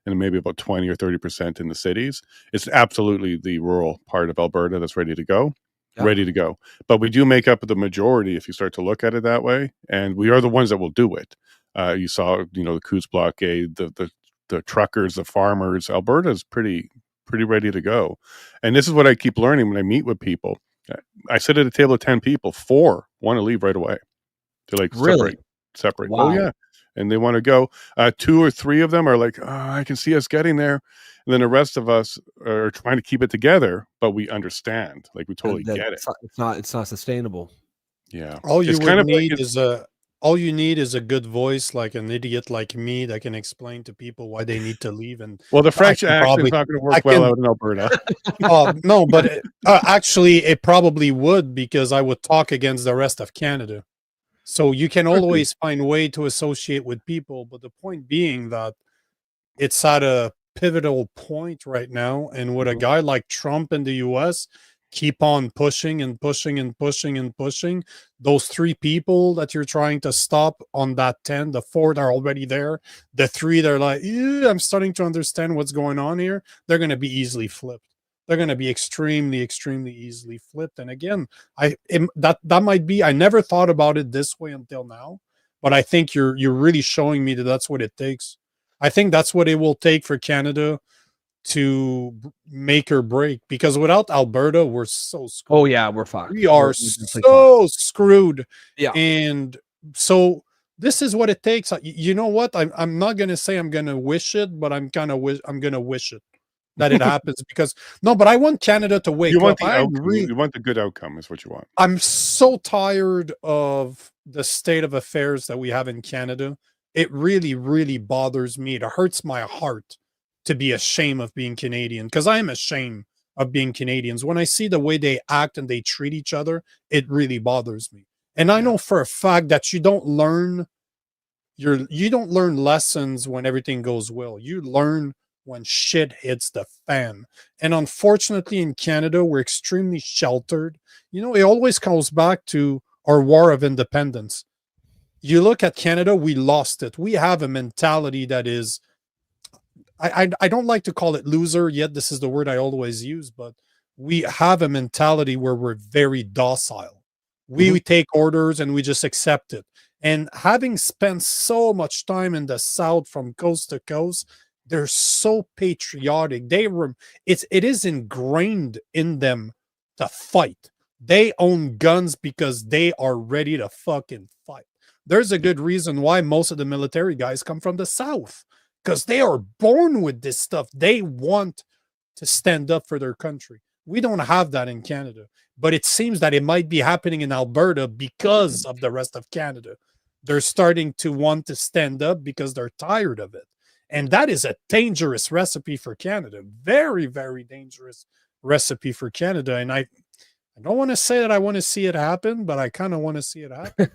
and maybe about 20 or 30% in the cities. It's absolutely the rural part of Alberta that's ready to go. Ready to go. But we do make up the majority if you start to look at it that way, and we are the ones that will do it. You saw, the Coutts blockade, the truckers, the farmers. Alberta is pretty ready to go. And this is what I keep learning when I meet with people. I sit at a table of 10 people, 4 want to leave right away. They're like, really? Separate. Wow. Oh yeah. And they want to go. 2 or 3 of them are like, I can see us getting there. And then the rest of us are trying to keep it together, but we understand. Like, we totally get it. It's not sustainable. Yeah. All you need is a good voice, like an idiot like me, that can explain to people why they need to leave. And well, the French accent's not going to work well out in Alberta. No, but actually, it probably would, because I would talk against the rest of Canada. So you can always find a way to associate with people. But the point being that it's at a pivotal point right now. And with a guy like Trump in the US, keep on pushing and pushing and pushing and pushing. Those 3 people that you're trying to stop on that 10, the 4 that are already there, the 3 that are like, I'm starting to understand what's going on here, they're going to be easily flipped. They're going to be extremely, extremely easily flipped. And again, that might be, I never thought about it this way until now, but I think you're really showing me that that's what it takes. I think that's what it will take for Canada to make or break, because without Alberta, we're so screwed. Oh yeah, we're fucked. We are so screwed. Yeah. And so this is what it takes. You know what? I'm not gonna say I'm gonna wish it, but I'm gonna wish it that it happens, because but I want Canada to wake up. You want the good outcome is what you want. I'm so tired of the state of affairs that we have in Canada. It really, really bothers me. It hurts my heart to be ashamed of being Canadian, because I am ashamed of being Canadians. When I see the way they act and they treat each other, it really bothers me. And I know for a fact that you don't learn lessons when everything goes well. You learn when shit hits the fan. And unfortunately, in Canada, we're extremely sheltered. It always comes back to our war of independence. You look at Canada, we lost it. We have a mentality that is, I don't like to call it loser, yet this is the word I always use, but we have a mentality where we're very docile. We take orders and we just accept it. And having spent so much time in the South from coast to coast, they're so patriotic. It is ingrained in them to fight. They own guns because they are ready to fucking fight. There's a good reason why most of the military guys come from the South, because they are born with this stuff. They want to stand up for their country. We don't have that in Canada, but it seems that it might be happening in Alberta because of the rest of Canada. They're starting to want to stand up because they're tired of it. And that is a dangerous recipe for Canada. Very, very dangerous recipe for Canada. And I don't want to say that I want to see it happen, but I kind of want to see it happen.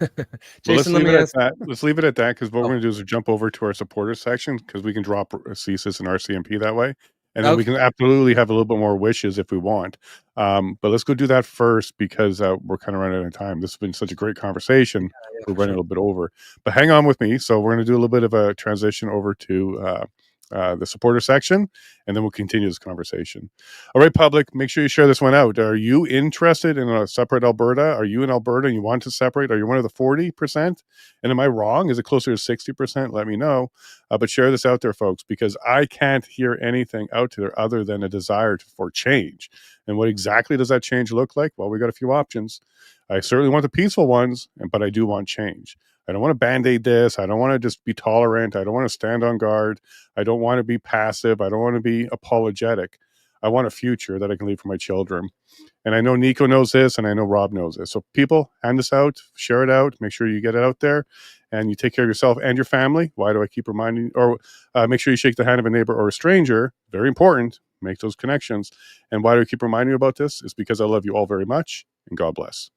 Jason, well, let me ask. let's leave it at that, because what we're going to do is jump over to our supporter section, because we can drop CSIS and RCMP that way. And then we can absolutely have a little bit more wishes if we want. But let's go do that first, because we're kind of running out of time. This has been such a great conversation. We're running a little bit over. But hang on with me. So we're going to do a little bit of a transition over to the supporter section, and then we'll continue this conversation. All right, public, make sure you share this one out. Are you interested in a separate Alberta? Are you in Alberta and you want to separate? Are you one of the 40%? And am I wrong? Is it closer to 60%? Let me know. But share this out there, folks, because I can't hear anything out there other than a desire for change. And what exactly does that change look like? Well, we got a few options. I certainly want the peaceful ones, but I do want change. I don't want to band-aid this. I don't want to just be tolerant. I don't want to stand on guard. I don't want to be passive. I don't want to be apologetic. I want a future that I can leave for my children. And I know Nico knows this, and I know Rob knows this. So people, hand this out, share it out, make sure you get it out there, and you take care of yourself and your family. Why do I keep reminding you? Or make sure you shake the hand of a neighbor or a stranger. Very important. Make those connections. And why do I keep reminding you about this? It's because I love you all very much, and God bless.